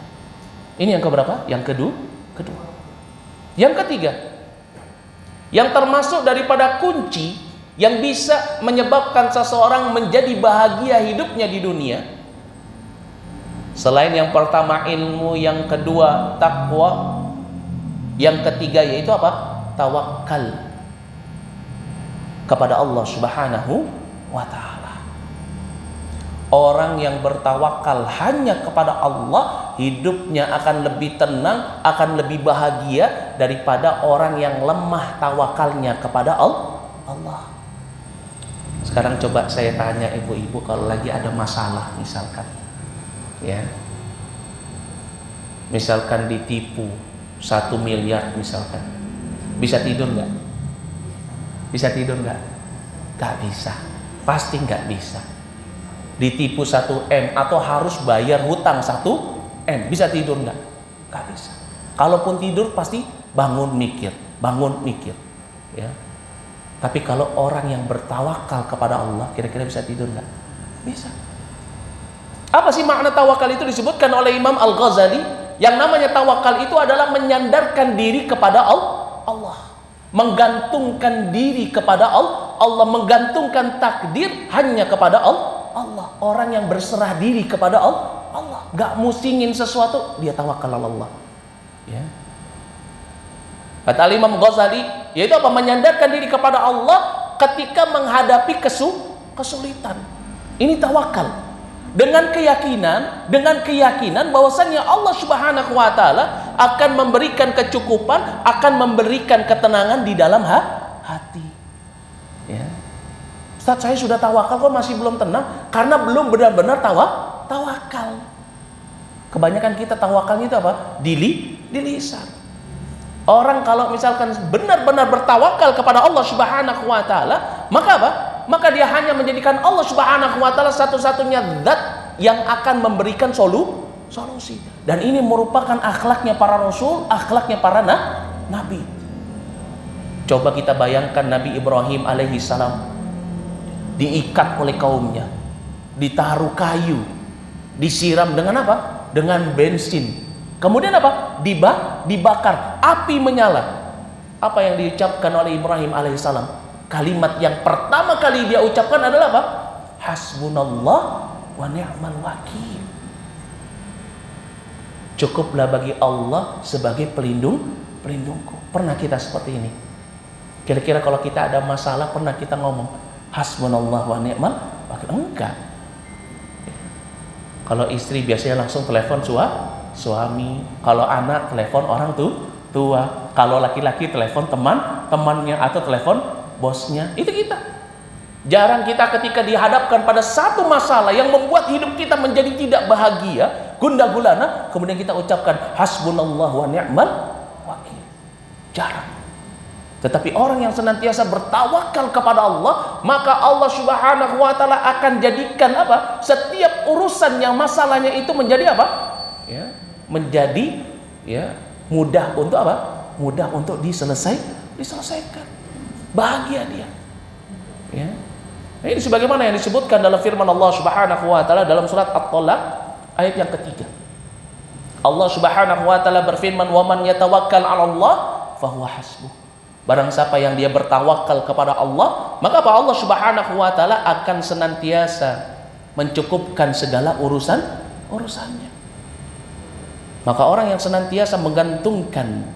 Ini yang keberapa? Yang kedua. Yang ketiga, yang termasuk daripada kunci yang bisa menyebabkan seseorang menjadi bahagia hidupnya di dunia, selain yang pertama ilmu, yang kedua takwa, yang ketiga yaitu apa? Tawakal kepada Allah Subhanahu wa taala. Orang yang bertawakal hanya kepada Allah, hidupnya akan lebih tenang, akan lebih bahagia daripada orang yang lemah tawakalnya kepada Allah. Sekarang coba saya tanya ibu-ibu, kalau lagi ada masalah misalkan, ya, misalkan ditipu 1 miliar misalkan, bisa tidur nggak? Bisa tidur nggak? Nggak bisa, pasti nggak bisa. Ditipu 1 M atau harus bayar hutang 1 M, bisa tidur nggak? Nggak bisa. Kalaupun tidur pasti bangun mikir, ya. Tapi kalau orang yang bertawakal kepada Allah, kira-kira bisa tidur nggak? Bisa. Apa sih makna tawakal itu? Disebutkan oleh Imam Al-Ghazali, yang namanya tawakal itu adalah menyandarkan diri kepada Allah. Menggantungkan diri kepada Allah. Allah menggantungkan takdir hanya kepada Allah. Orang yang berserah diri kepada Allah. Gak musingin sesuatu, dia tawakal Allah. Ya. Kata Imam Ghazali, yaitu apa? Menyandarkan diri kepada Allah ketika menghadapi kesulitan. Ini tawakal. Dengan keyakinan bahwasannya Allah Subhanahu wa taala akan memberikan kecukupan, akan memberikan ketenangan di dalam hati. Ya. Ustaz, saya sudah tawakal kok masih belum tenang karena belum benar-benar tawakal. Kebanyakan kita tawakalnya itu apa? Di lisan. Orang kalau misalkan benar-benar bertawakal kepada Allah Subhanahu wa taala, maka apa? Maka dia hanya menjadikan Allah Subhanahu wa taala satu-satunya zat yang akan memberikan solusi. Dan ini merupakan akhlaknya para rasul, akhlaknya para nabi. Coba kita bayangkan Nabi Ibrahim alaihi salam diikat oleh kaumnya, ditaruh kayu, disiram dengan apa? Dengan bensin. Kemudian apa? Dibakar, api menyala. Apa yang diucapkan oleh Ibrahim alaihissalam? Kalimat yang pertama kali dia ucapkan adalah apa? Hasbunallah wa ni'mal wakil. Cukuplah bagi Allah sebagai pelindungku. Pernah kita seperti ini? Kira-kira kalau kita ada masalah, pernah kita ngomong hasbunallah wa ni'mal wakil? Enggak. Kalau istri biasanya langsung telepon suami, kalau anak telepon orang tua, kalau laki-laki telepon temannya atau telepon bosnya. Itu kita. Jarang kita ketika dihadapkan pada satu masalah yang membuat hidup kita menjadi tidak bahagia, gundah gulana, kemudian kita ucapkan hasbunallah wa ni'mal wakil. Jarang. Tetapi orang yang senantiasa bertawakal kepada Allah, maka Allah Subhanahu wa taala akan jadikan apa? Setiap urusan yang masalahnya itu menjadi apa? Ya, menjadi mudah untuk apa? Mudah untuk diselesaikan. Bahagia dia. Ya. Nah, ini sebagaimana yang disebutkan dalam firman Allah Subhanahu wa taala dalam surat At-Talaq ayat yang ketiga. Allah Subhanahu wa taala berfirman, "Wa man yatawakkal 'ala Allah fahuwa hasbuh." Barang siapa yang dia bertawakal kepada Allah, maka apa? Allah Subhanahu wa taala akan senantiasa mencukupkan segala urusannya. Maka orang yang senantiasa menggantungkan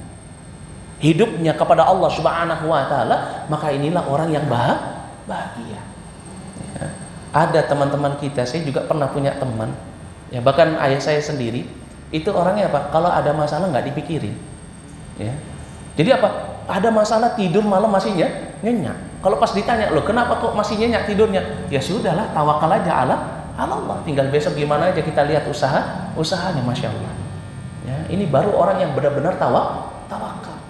hidupnya kepada Allah Subhanahu wa taala, maka inilah orang yang bahagia. Ya. Ada teman-teman kita, saya juga pernah punya teman, ya bahkan ayah saya sendiri, itu orangnya apa? Kalau ada masalah nggak dipikirin. Ya. Jadi apa? Ada masalah tidur malam masih nyenyak. Kalau pas ditanya, "Loh, kenapa kok masih nyenyak tidurnya?" Ya sudahlah, tawakal aja Allah. Tinggal besok gimana aja kita lihat usahanya, Masya Allah. Ya, ini baru orang yang benar-benar tawakal.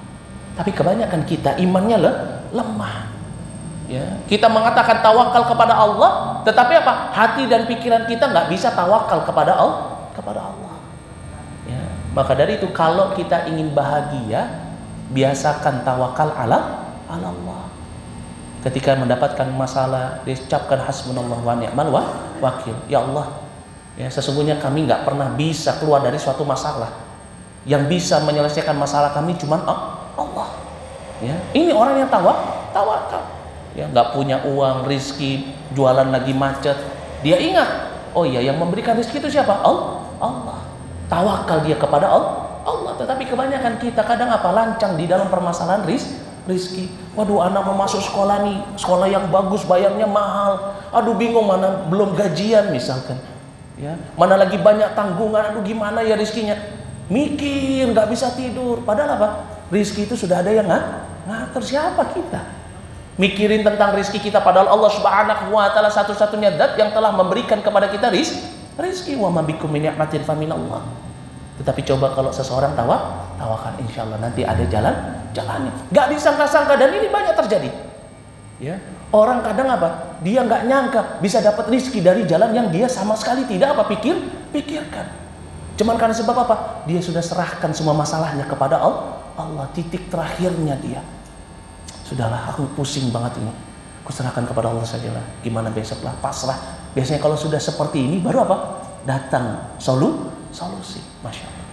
Tapi kebanyakan kita imannya lemah. Ya, kita mengatakan tawakal kepada Allah, tetapi apa? Hati dan pikiran kita nggak bisa tawakal kepada Allah. Ya, maka dari itu kalau kita ingin bahagia, biasakan tawakal ala Allah. Ketika mendapatkan masalah, diucapkan hasbunallah wa ni'mal wakil. Ya Allah, ya sesungguhnya kami nggak pernah bisa keluar dari suatu masalah. Yang bisa menyelesaikan masalah kami cuma Allah. Ya, ini orang yang tawakal. Ya, nggak punya uang, rizki, jualan lagi macet. Dia ingat, oh iya, yang memberikan rizki itu siapa? Allah. Tawakal dia kepada Allah. Tetapi kebanyakan kita kadang apa? Lancang di dalam permasalahan rizki. Waduh, anak mau masuk sekolah nih, sekolah yang bagus, bayarnya mahal. Aduh, bingung mana belum gajian misalkan. Ya, mana lagi banyak tanggungan. Aduh, gimana ya rizkinya? Mikir, nggak bisa tidur. Padahal apa? Rizki itu sudah ada yang ngatur. Siapa kita? Mikirin tentang rizki kita, padahal Allah Subhanahu wa taala satu-satunya zat yang telah memberikan kepada kita rizki. Wa ma bikum min ni'matin fa minallah. Tetapi coba kalau seseorang tawakal, insya Allah nanti ada jalannya. Gak disangka-sangka, dan ini banyak terjadi. Ya, orang kadang apa? Dia nggak nyangka bisa dapat rizki dari jalan yang dia sama sekali tidak pikirkan. Cuman karena sebab apa? Dia sudah serahkan semua masalahnya kepada Allah. Titik terakhirnya dia, sudahlah, aku pusing banget ini, aku serahkan kepada Allah sajalah. Gimana besok lah, pasrah. Biasanya kalau sudah seperti ini baru apa? Datang solusi. Masya Allah.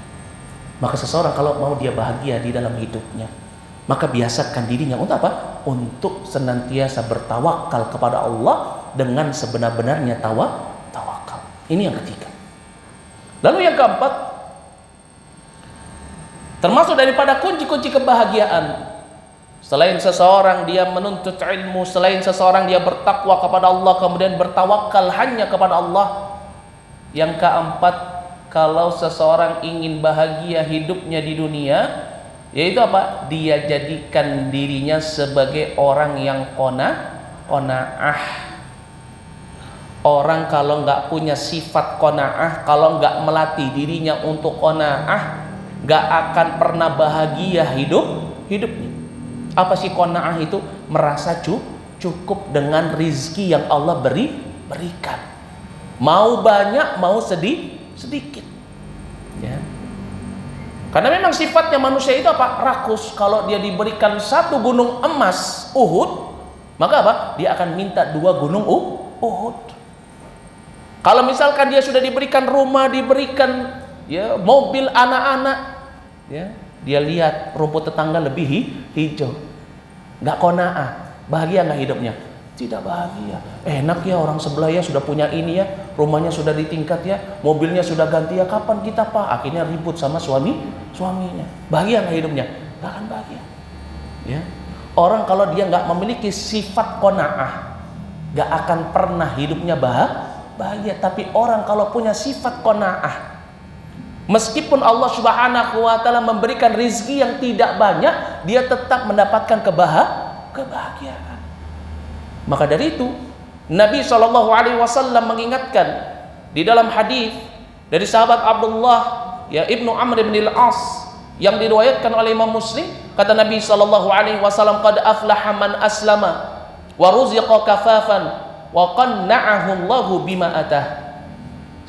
Maka seseorang kalau mau dia bahagia di dalam hidupnya, Maka biasakan dirinya untuk apa? Untuk senantiasa bertawakal kepada Allah dengan sebenar-benarnya tawakal. Ini yang ketiga. Lalu yang keempat, termasuk daripada kunci-kunci kebahagiaan, selain seseorang dia menuntut ilmu, selain seseorang dia bertakwa kepada Allah, kemudian bertawakal hanya kepada Allah. Yang keempat, kalau seseorang ingin bahagia hidupnya di dunia, yaitu apa? Dia jadikan dirinya sebagai orang yang qanaah. Orang kalau nggak punya sifat qanaah, kalau nggak melatih dirinya untuk qanaah, nggak akan pernah bahagia hidupnya. Apa sih qanaah itu? Merasa cukup dengan rizki yang Allah berikan. Mau banyak, mau sedikit. Ya. Karena memang sifatnya manusia itu apa? Rakus. Kalau dia diberikan satu gunung emas Uhud, maka apa? Dia akan minta 2 gunung Uhud. Kalau misalkan dia sudah diberikan rumah, diberikan ya mobil anak-anak, ya, dia lihat rumput tetangga lebih hijau, nggak qanaah. Bahagia nggak hidupnya? Tidak bahagia. Enak ya, orang sebelah ya sudah punya ini ya, rumahnya sudah ditingkat ya, mobilnya sudah ganti ya, kapan kita Pak? Akhirnya ribut sama suaminya. Bahagia nggak hidupnya? Nggak akan bahagia. Ya. Orang kalau dia nggak memiliki sifat qanaah, nggak akan pernah hidupnya bahagia. Tapi orang kalau punya sifat qanaah, meskipun Allah Subhanahu wa taala memberikan rizki yang tidak banyak, dia tetap mendapatkan kebahagiaan. Maka dari itu Nabi SAW mengingatkan di dalam hadis dari sahabat Abdullah ya Ibnu Amr bin Al-As yang diriwayatkan oleh Imam Muslim, kata Nabi SAW, qad aflaha man aslama wa ruziqa kafafan wa qanna'ahu Allahu bima atah.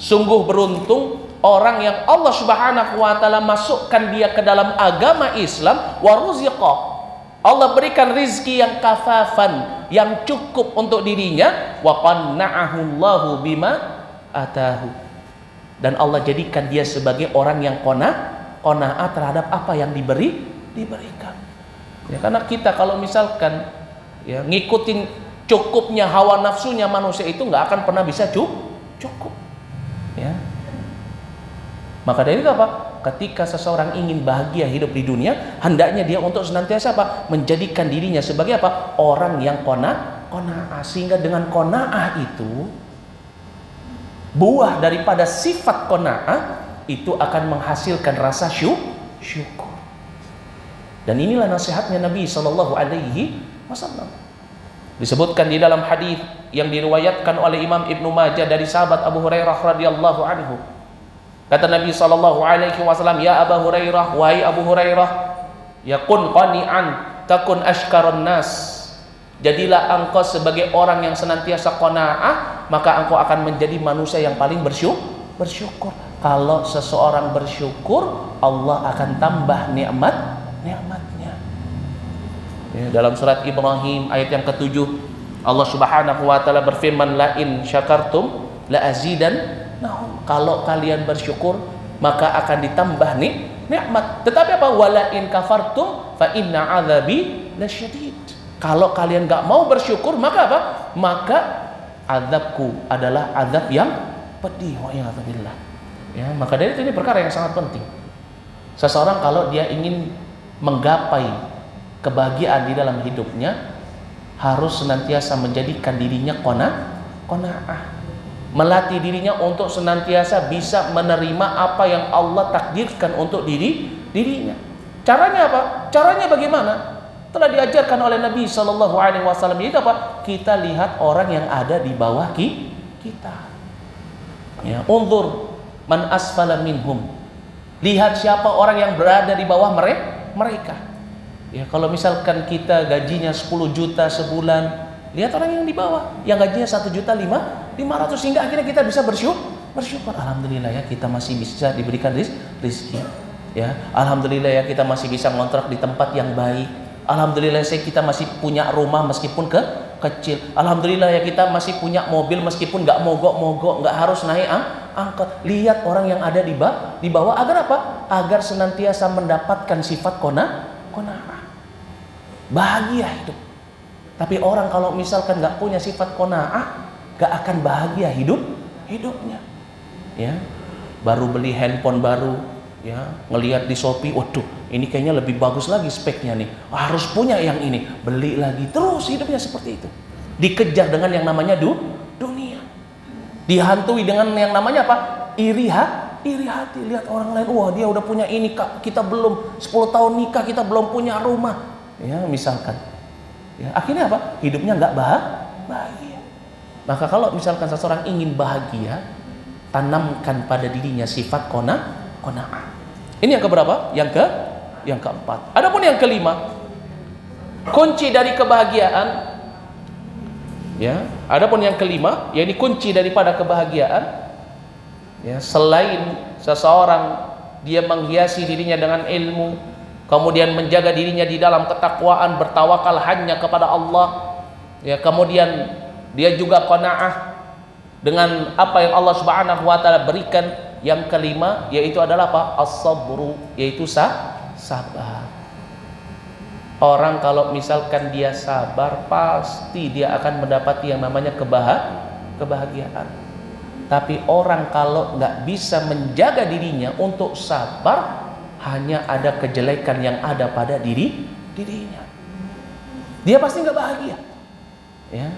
Sungguh beruntung orang yang Allah Subhanahu wa taala masukkan dia ke dalam agama Islam, wa ruziqa, Allah berikan rizki yang kafafan, yang cukup untuk dirinya, wa qanna'ahu Allahu bima atahu, dan Allah jadikan dia sebagai orang yang qanaah terhadap apa yang diberikan. Ya, karena kita kalau misalkan ya ngikutin cukupnya hawa nafsunya manusia itu nggak akan pernah bisa cukup. Ya. Maka dari itu apa? Ketika seseorang ingin bahagia hidup di dunia, hendaknya dia untuk senantiasa apa? Menjadikan dirinya sebagai apa? Orang yang qanaah. Sehingga dengan qanaah itu, buah daripada sifat qanaah itu akan menghasilkan rasa syukur. Dan inilah nasihatnya Nabi SAW. Disebutkan di dalam hadis yang diriwayatkan oleh Imam Ibnu Majah dari sahabat Abu Hurairah radhiyallahu anhu. Kata Nabi SAW, ya Abu Hurairah, wahai Abu Hurairah, ya kun qani'an takun ashkarun nas. Jadilah engkau sebagai orang yang senantiasa qanaah, maka engkau akan menjadi manusia yang paling bersyukur. Kalau seseorang bersyukur, Allah akan tambah nikmatnya. Ya, dalam surat Ibrahim ayat yang ke-7, Allah Subhanahu wa taala berfirman, la in syakartum la azidan. Nah, kalau kalian bersyukur maka akan ditambah nikmat. Tetapi apa? Wala in kafartum fa inna azabi lasyadid. Kalau kalian enggak mau bersyukur maka apa? Maka azabku adalah azab yang pedih. Wa ya'udzubillah. Ya, maka dari itu ini perkara yang sangat penting. Seseorang kalau dia ingin menggapai kebahagiaan di dalam hidupnya, harus senantiasa menjadikan dirinya qanaah. Melatih dirinya untuk senantiasa bisa menerima apa yang Allah takdirkan untuk dirinya. Caranya apa? Caranya bagaimana? Telah diajarkan oleh Nabi SAW. Itu apa? Kita lihat orang yang ada di bawah kita. Ya, unzur man asfala minhum. Lihat siapa orang yang berada di bawah mereka. Ya, kalau misalkan kita gajinya 10 juta sebulan, lihat orang yang di bawah, yang gajinya 1.500.000, sehingga akhirnya kita bisa bersyukur. Alhamdulillah ya, kita masih bisa diberikan rizki. Ya, alhamdulillah ya, kita masih bisa ngontrak di tempat yang baik. Alhamdulillah ya, kita masih punya rumah meskipun kecil. Alhamdulillah ya, kita masih punya mobil meskipun nggak mogok-mogok, nggak harus naik angkot. Lihat orang yang ada di bawah agar apa? Agar senantiasa mendapatkan sifat qanaah. bahagia hidup. Tapi orang kalau misalkan nggak punya sifat qanaah, nggak akan bahagia hidupnya. Ya, baru beli handphone baru, ya, ngelihat di Shopee, waduh, ini kayaknya lebih bagus lagi speknya nih, harus punya yang ini, beli lagi, terus hidupnya seperti itu. Dikejar dengan yang namanya dunia, dihantui dengan yang namanya apa? Iri hati. Lihat orang lain, wah dia udah punya ini, kita belum 10 tahun nikah, kita belum punya rumah, ya misalkan. Ya, akhirnya apa? Hidupnya nggak bahagia. Maka kalau misalkan seseorang ingin bahagia, tanamkan pada dirinya sifat qanaah. Ini yang keberapa? Yang keempat. Adapun yang kelima, kunci dari kebahagiaan, ya. Adapun yang kelima, yakni kunci daripada kebahagiaan, ya, selain seseorang dia menghiasi dirinya dengan ilmu, kemudian menjaga dirinya di dalam ketakwaan, bertawakal hanya kepada Allah, ya, kemudian dia juga qanaah dengan apa yang Allah Subhanahu wa taala berikan. Yang kelima yaitu adalah apa? As-sabru, yaitu sabar. Orang kalau misalkan dia sabar, pasti dia akan mendapati yang namanya kebahagiaan. Tapi orang kalau nggak bisa menjaga dirinya untuk sabar, hanya ada kejelekan yang ada pada dirinya. Dia pasti nggak bahagia. Ya.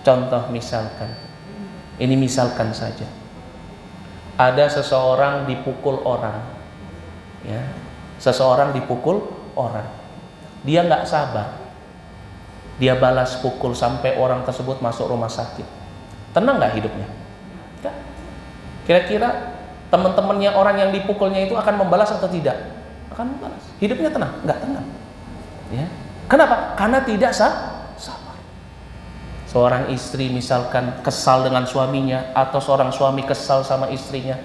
Contoh misalkan, ini misalkan saja, ada seseorang dipukul orang, ya, seseorang dipukul orang, dia nggak sabar, dia balas pukul sampai orang tersebut masuk rumah sakit, tenang nggak hidupnya? Nggak. Kira-kira teman-temannya orang yang dipukulnya itu akan membalas atau tidak? Akan membalas. Hidupnya tenang? Nggak tenang. Ya. Kenapa? Karena tidak sabar. Seorang istri misalkan kesal dengan suaminya, atau seorang suami kesal sama istrinya,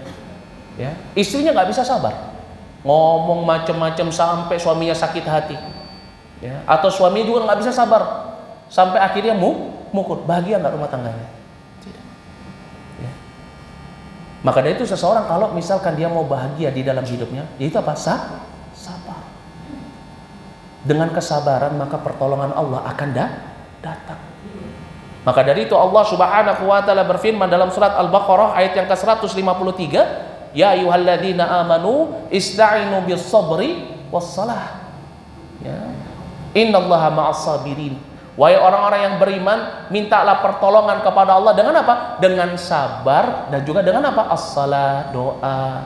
ya, istrinya nggak bisa sabar, ngomong macam-macam sampai suaminya sakit hati, ya, atau suaminya juga nggak bisa sabar sampai akhirnya mukul. Bahagia nggak rumah tangganya? Tidak. Ya. Maka dari itu seseorang kalau misalkan dia mau bahagia di dalam hidupnya, yaitu apa? Sabar. Dengan kesabaran maka pertolongan Allah akan datang. Maka dari itu Allah Subhanahu wa taala berfirman dalam surat Al-Baqarah ayat yang ke-153, ya ayyuhalladzina amanu ista'inu bis-sabri was-salah. Ya. Innallaha ma'as-sabirin. Wahai orang-orang yang beriman, mintalah pertolongan kepada Allah dengan apa? Dengan sabar dan juga dengan apa? As-salah, doa.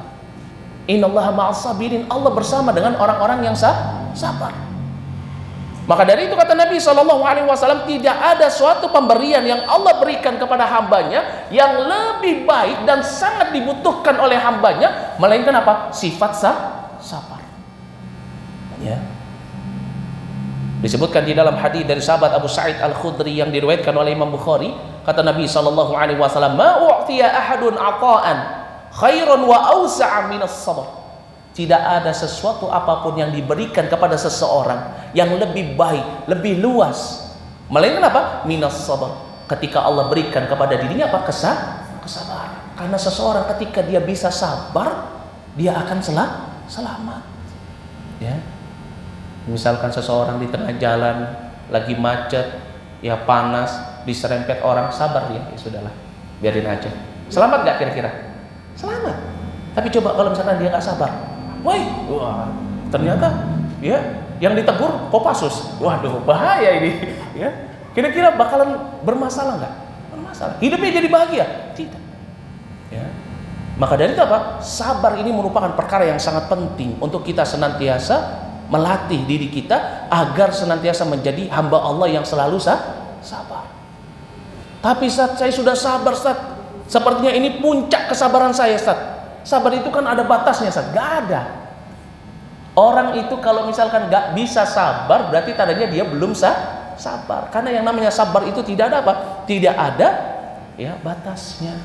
Innallaha ma'as-sabirin. Allah bersama dengan orang-orang yang sabar. Maka dari itu kata Nabi SAW, tidak ada suatu pemberian yang Allah berikan kepada hambanya yang lebih baik dan sangat dibutuhkan oleh hambanya, melainkan apa? Sifat sabar. Ya. Disebutkan di dalam hadis dari sahabat Abu Sa'id Al-Khudri yang diriwayatkan oleh Imam Bukhari, kata Nabi SAW, ma u'tiya ahadun ata'an khairan wa awsa'a minas sabr. Tidak ada sesuatu apapun yang diberikan kepada seseorang yang lebih baik, lebih luas, melainkan apa? Minas sabar. Ketika Allah berikan kepada dirinya apa? Kesabaran. Karena seseorang ketika dia bisa sabar, dia akan selamat. Ya. Misalkan seseorang di tengah jalan lagi macet, ya panas, diserempet orang, sabar dia, ya sudahlah, biarin aja. Selamat nggak kira-kira? Selamat. Tapi coba kalau misalkan dia nggak sabar, wah, ternyata ya yang ditegur Kopassus. Waduh, bahaya ini. Ya. Kira-kira bakalan bermasalah nggak? Bermasalah. Hidupnya jadi bahagia? Tidak. Ya. Maka dari itu apa? Sabar ini merupakan perkara yang sangat penting untuk kita senantiasa melatih diri kita agar senantiasa menjadi hamba Allah yang selalu sabar. Tapi Ustaz, saya sudah sabar Ustaz. Sepertinya ini puncak kesabaran saya Ustaz. Sabar itu kan ada batasnya, Ustaz. Gak ada. Orang itu kalau misalkan gak bisa sabar, berarti tandanya dia belum sabar. Karena yang namanya sabar itu tidak ada apa? Tidak ada ya batasnya.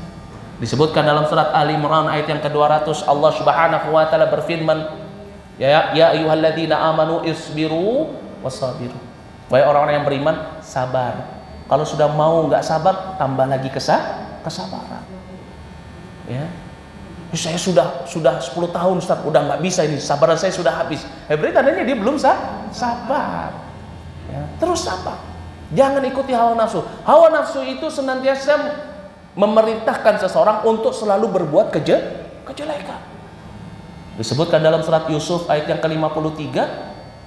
Disebutkan dalam surat Ali Imran ayat yang ke-200, Allah Subhanahu wa taala berfirman, ya ayyuhalladzina amanu isbiru wasabiru. Wahai orang-orang yang beriman, sabar. Kalau sudah mau nggak sabar, tambah lagi kesabaran. Ya. Saya sudah 10 tahun Ustaz, udah nggak bisa ini, sabaran saya sudah habis. Berarti tandanya dia belum sabar. Ya, terus apa? Jangan ikuti hawa nafsu. Hawa nafsu itu senantiasa memerintahkan seseorang untuk selalu berbuat kejelekan. Disebutkan dalam surat Yusuf ayat yang ke-53,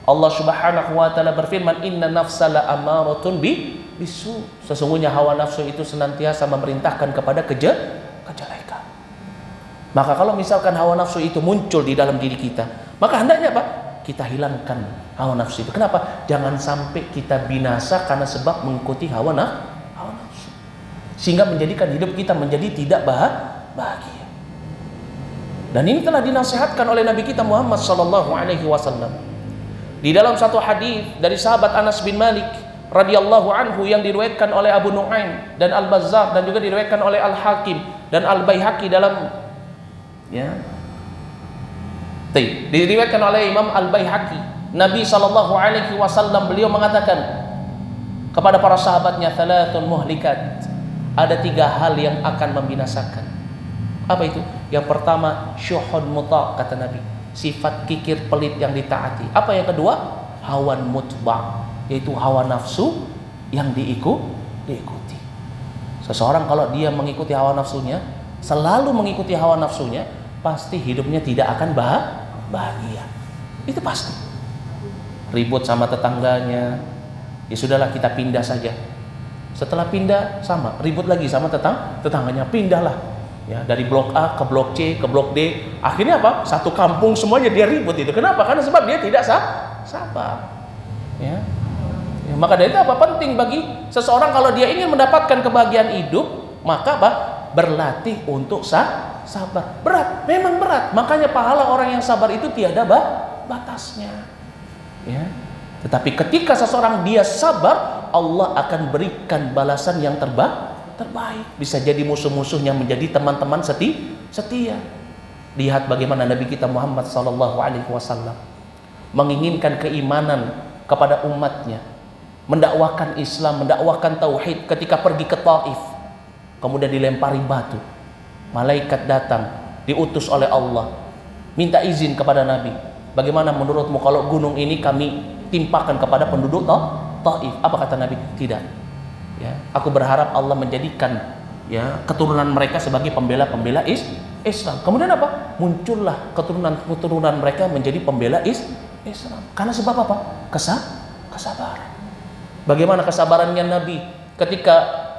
Allah Subhanahu wa taala berfirman, "Inna nafsa la amaratun bisu." Sesungguhnya hawa nafsu itu senantiasa memerintahkan kepada kejelekan. Maka kalau misalkan hawa nafsu itu muncul di dalam diri kita, maka hendaknya apa? Kita hilangkan hawa nafsu itu. Kenapa? Jangan sampai kita binasa karena sebab mengikuti hawa nafsu, sehingga menjadikan hidup kita menjadi tidak bahagia. Dan ini telah dinasihatkan oleh Nabi kita Muhammad sallallahu alaihi wasallam. Di dalam satu hadis dari sahabat Anas bin Malik radhiyallahu anhu yang diriwayatkan oleh Abu Nuaim dan Al-Bazzar dan juga diriwayatkan oleh Al-Hakim dan Al-Baihaqi dalam diriwayatkan oleh Imam Al-Baihaqi, Nabi sallallahu alaihi wasallam beliau mengatakan kepada para sahabatnya, "Thalathun muhlikat." Ada 3 hal yang akan membinasakan. Apa itu? Yang pertama, syuhud muta', kata Nabi, sifat kikir pelit yang ditaati. Apa yang kedua? Hawan mutba', yaitu hawa nafsu yang diikuti. Seseorang kalau dia mengikuti hawa nafsunya, selalu mengikuti hawa nafsunya, pasti hidupnya tidak akan bahagia. Itu pasti. Ribut sama tetangganya, ya sudahlah kita pindah saja. Setelah pindah sama, ribut lagi sama tetangganya, pindahlah. Ya, dari blok A ke blok C ke blok D. Akhirnya apa? Satu kampung semuanya dia ribut itu. Kenapa? Karena sebab dia tidak sabar. Ya, maka dari itu apa? Penting bagi seseorang kalau dia ingin mendapatkan kebahagiaan hidup, maka apa? Berlatih untuk sabar. Berat, memang berat. Makanya pahala orang yang sabar itu tiada batasnya. Ya. Tetapi ketika seseorang dia sabar, Allah akan berikan balasan yang terbaik. Bisa jadi musuh-musuhnya menjadi teman-teman setia. Lihat bagaimana Nabi kita Muhammad sallallahu alaihi wasallam menginginkan keimanan kepada umatnya, mendakwakan Islam, mendakwakan tauhid. Ketika pergi ke Taif, kemudian dilempari batu, malaikat datang diutus oleh Allah minta izin kepada Nabi, bagaimana menurutmu kalau gunung ini kami timpakan kepada penduduk Taif? Apa kata Nabi? Tidak. Ya, aku berharap Allah menjadikan keturunan mereka sebagai pembela Islam. Kemudian apa? Muncullah keturunan mereka menjadi pembela Islam. Karena sebab apa? Kesabaran. Bagaimana kesabarannya Nabi ketika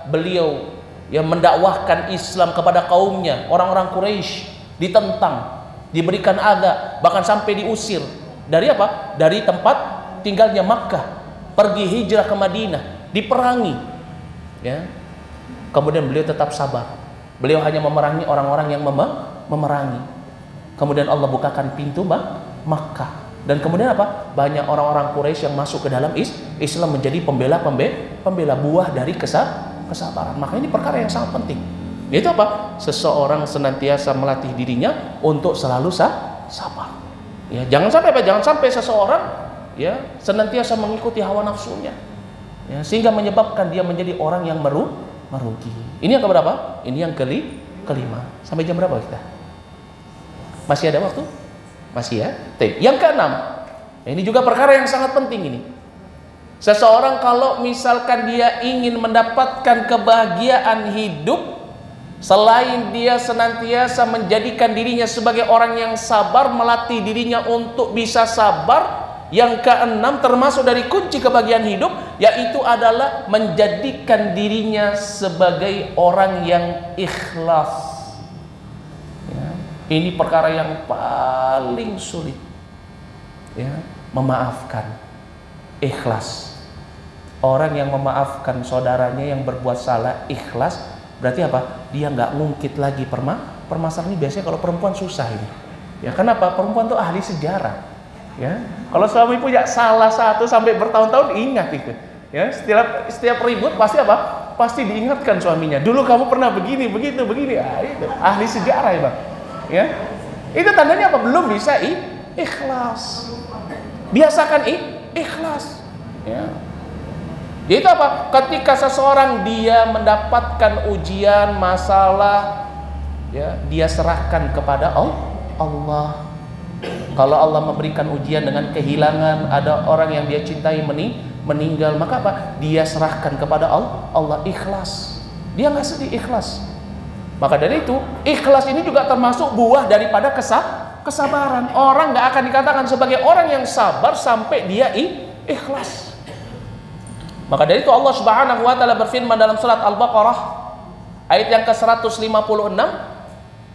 beliau mendakwahkan Islam kepada kaumnya, orang-orang Quraisy ditentang, diberikan adab, bahkan sampai diusir dari apa? Dari tempat tinggalnya Makkah, pergi hijrah ke Madinah, diperangi. Ya. Kemudian beliau tetap sabar. Beliau hanya memerangi orang-orang yang memerangi. Kemudian Allah bukakan pintu Makkah. Dan kemudian apa? Banyak orang-orang Quraisy yang masuk ke dalam Islam menjadi pembela buah dari kesabaran. Maka ini perkara yang sangat penting. Itu apa? Seseorang senantiasa melatih dirinya untuk selalu sabar. Ya, jangan sampai apa? Jangan sampai seseorang senantiasa mengikuti hawa nafsunya. Ya, sehingga menyebabkan dia menjadi orang yang merugi. Ini yang keberapa? Ini yang kelima. Sampai jam berapa kita? Masih ada waktu? Masih ya? Yang keenam, ini juga perkara yang sangat penting ini. Seseorang kalau misalkan dia ingin mendapatkan kebahagiaan hidup, selain dia senantiasa menjadikan dirinya sebagai orang yang sabar, melatih dirinya untuk bisa sabar, yang keenam termasuk dari kunci kebahagiaan hidup, yaitu adalah menjadikan dirinya sebagai orang yang ikhlas. Ya, ini perkara yang paling sulit. Ya, memaafkan, ikhlas. Orang yang memaafkan saudaranya yang berbuat salah, ikhlas, berarti apa? Dia nggak ngungkit lagi permasalahan ini. Biasanya kalau perempuan susah ini. Ya, kenapa? Perempuan tuh ahli sejarah. Ya, kalau suami punya salah satu sampai bertahun-tahun ingat itu. Ya, setiap ribut pasti apa? Pasti diingatkan suaminya. Dulu kamu pernah begini, begitu, begini. Itu ahli sejarah ya, Bang. Ya. Itu tandanya apa? Belum bisa ikhlas. Biasakan ikhlas. Ya. Itu apa? Ketika seseorang dia mendapatkan ujian, masalah, ya, dia serahkan kepada Allah. Kalau Allah memberikan ujian dengan kehilangan, ada orang yang dia cintai meninggal, maka apa? Dia serahkan kepada Allah, ikhlas. Dia nggak sedih, ikhlas. Maka dari itu, ikhlas ini juga termasuk buah daripada kesabaran. Orang nggak akan dikatakan sebagai orang yang sabar sampai dia ikhlas. Maka dari itu Allah Subhanahu wa taala berfirman dalam surat Al-Baqarah ayat yang ke-156,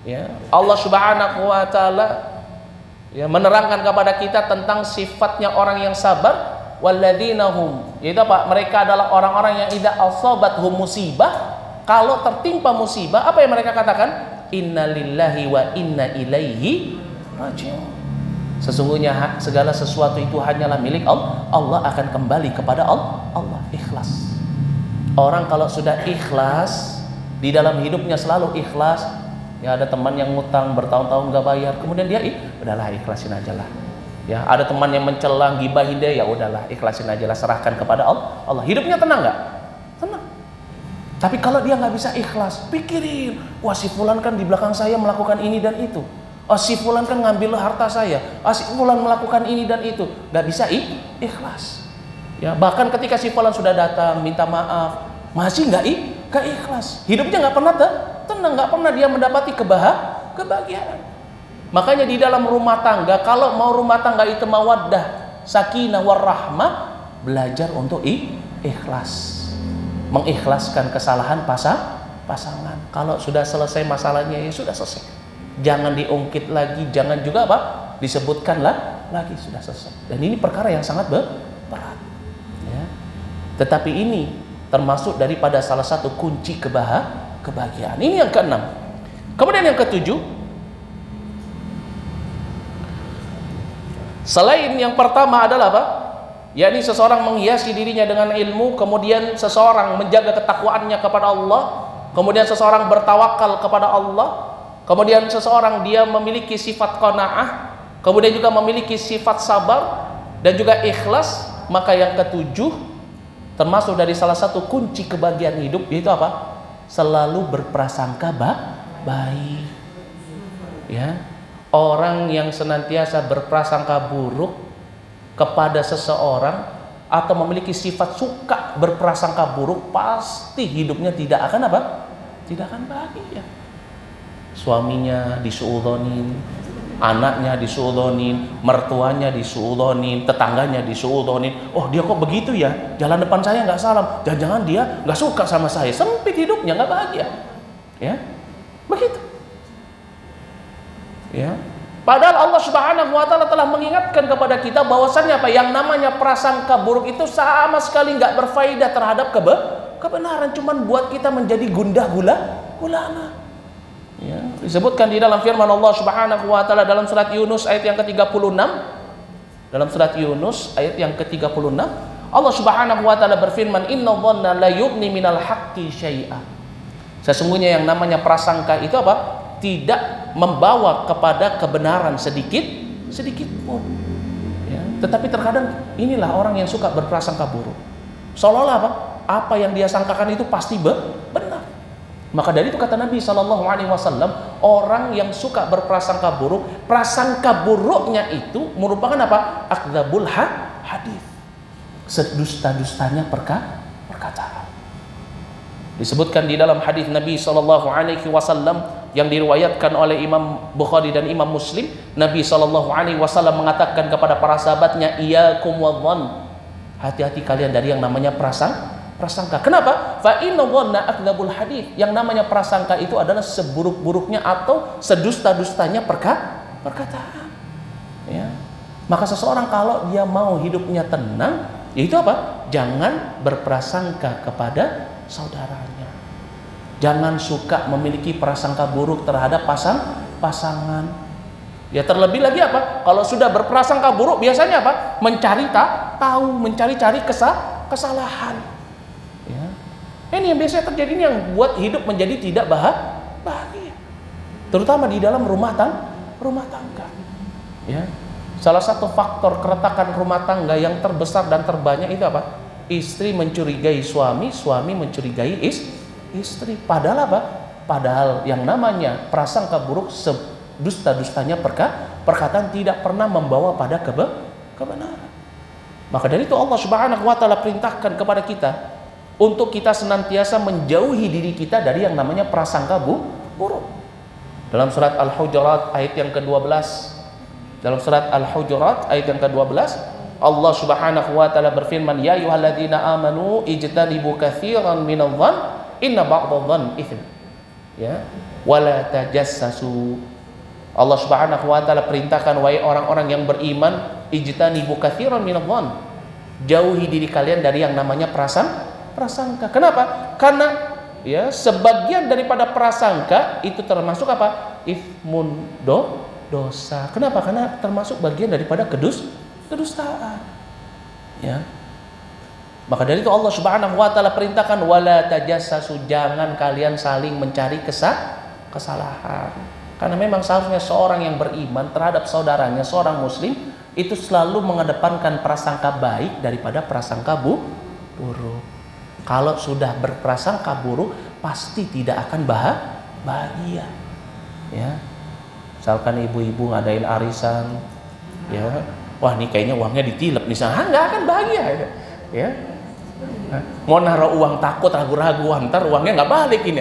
ya, Allah Subhanahu wa taala ya menerangkan kepada kita tentang sifatnya orang yang sabar, walladzina hum, yaitu apa? Mereka adalah orang-orang yang idza asabathum musibah, kalau tertimpa musibah, apa yang mereka katakan? Innalillahi wa inna ilaihi raji'un. Sesungguhnya segala sesuatu itu hanyalah milik Allah. Allah akan kembali kepada Allah. Ikhlas. Orang kalau sudah ikhlas, di dalam hidupnya selalu ikhlas. Ya, ada teman yang ngutang bertahun-tahun gak bayar, kemudian dia udahlah ikhlasin aja lah. Ya, ada teman yang mencelang gibahin dia, ya udahlah ikhlasin aja lah, serahkan kepada Allah. Hidupnya tenang nggak? Tenang. Tapi kalau dia nggak bisa ikhlas, pikirin, wah si fulan kan di belakang saya melakukan ini dan itu. Oh si fulan kan ngambil harta saya. Oh si fulan melakukan ini dan itu. Nggak bisa ikhlas. Ya, bahkan ketika si fulan sudah datang minta maaf, masih nggak ikhlas. Hidupnya nggak pernah tenang, nggak pernah dia mendapati kebahagiaan. Makanya di dalam rumah tangga, kalau mau rumah tangga itu mawaddah, sakinah warahmah, belajar untuk ikhlas. Mengikhlaskan kesalahan pasangan. Kalau sudah selesai masalahnya, ya sudah selesai. Jangan diungkit lagi, jangan juga apa? Disebutkan lagi, sudah selesai. Dan ini perkara yang sangat berat. Ya. Tetapi ini termasuk daripada salah satu kunci kebahagiaan. Ini yang keenam. Kemudian yang ketujuh, selain yang pertama adalah apa? Yakni seseorang menghiasi dirinya dengan ilmu, kemudian seseorang menjaga ketakwaannya kepada Allah, kemudian seseorang bertawakal kepada Allah, kemudian seseorang dia memiliki sifat qanaah, kemudian juga memiliki sifat sabar dan juga ikhlas. Maka yang ketujuh termasuk dari salah satu kunci kebahagiaan hidup, yaitu apa? Selalu berprasangka baik. Ya. Orang yang senantiasa berprasangka buruk kepada seseorang atau memiliki sifat suka berprasangka buruk, pasti hidupnya tidak akan apa? Tidak akan bahagia. Suaminya disuudzonin, anaknya disuudzonin, mertuanya disuudzonin, tetangganya disuudzonin. Oh dia kok begitu ya? Jalan depan saya nggak salam. Jangan-jangan dia nggak suka sama saya. Sempit hidupnya, nggak bahagia. Ya, begitu. Ya. Padahal Allah Subhanahu wa taala telah mengingatkan kepada kita bahwasannya apa? Yang namanya prasangka buruk itu sama sekali nggak berfaedah terhadap kebenaran, cuman buat kita menjadi gundah gulana. Ya, disebutkan di dalam firman Allah Subhanahu wa taala dalam surat Yunus ayat yang ke-36. Dalam surat Yunus ayat yang ke-36, Allah Subhanahu wa taala berfirman, "Inna dhanna la yughni minal haqqi syai'a." Sesungguhnya yang namanya prasangka itu apa? Tidak membawa kepada kebenaran sedikit pun. Ya, tetapi terkadang inilah orang yang suka berprasangka buruk. Seolah-olah apa yang dia sangkakan itu pasti benar. Maka dari itu kata Nabi SAW, orang yang suka berprasangka buruk, prasangka buruknya itu merupakan apa? Akdzabul hadits. Sedusta-dustanya perkataan. Disebutkan di dalam hadis Nabi SAW yang diriwayatkan oleh Imam Bukhari dan Imam Muslim, Nabi SAW mengatakan kepada para sahabatnya, iyyakum wadh-dhann, hati-hati kalian dari yang namanya prasangka. Kenapa? Fa inna dhanna akdzabul hadits. Yang namanya prasangka itu adalah seburuk-buruknya atau sedusta-dustanya perkataan. Ya. Maka seseorang kalau dia mau hidupnya tenang, yaitu apa? Jangan berprasangka kepada saudaranya. Jangan suka memiliki prasangka buruk terhadap pasangan. Ya, terlebih lagi apa? Kalau sudah berprasangka buruk biasanya apa? Mencari tahu, mencari-cari kesalahan. Ya. Ini yang biasanya terjadi, ini yang buat hidup menjadi tidak bahagia. Terutama di dalam rumah tangga. Ya. Salah satu faktor keretakan rumah tangga yang terbesar dan terbanyak itu apa? Istri mencurigai suami, suami mencurigai istri. Padahal apa? Padahal yang namanya prasangka buruk sedusta-dustanya perkataan tidak pernah membawa pada kebenaran. Maka dari itu Allah Subhanahu wa taala perintahkan kepada kita untuk kita senantiasa menjauhi diri kita dari yang namanya prasangka buruk. Dalam surat Al-Hujurat ayat yang ke-12, dalam surat Al-Hujurat ayat yang ke-12, Allah Subhanahu wa taala berfirman, ya ayyuhalladzina amanu ijtanibu katsiran minadh-dhann inna ba'dadh-dhanni itsm. Ya, wala tajassasu. Allah Subhanahu wa taala perintahkan, wahai orang-orang yang beriman, ijtanibu katsiran minadh-dhann. Jauhi diri kalian dari yang namanya prasangka. Kenapa? Karena ya sebagian daripada prasangka itu termasuk apa? Ithmun, dosa. Kenapa? Karena termasuk bagian daripada kedustaan. Ya. Maka dari itu Allah Subhanahu wa taala perintahkan wala tajassasu, jangan kalian saling mencari kesalahan. Karena memang seharusnya seorang yang beriman terhadap saudaranya, seorang muslim, itu selalu mengedepankan prasangka baik daripada prasangka buruk. Kalau sudah berprasangka buruk, pasti tidak akan bahagia. Ya. Misalkan ibu-ibu ngadain arisan, ya, wah ini kayaknya uangnya ditilep nih, nggak akan bahagia, ya. Mau naruh uang takut ragu-ragu, ntar uangnya nggak balik ini,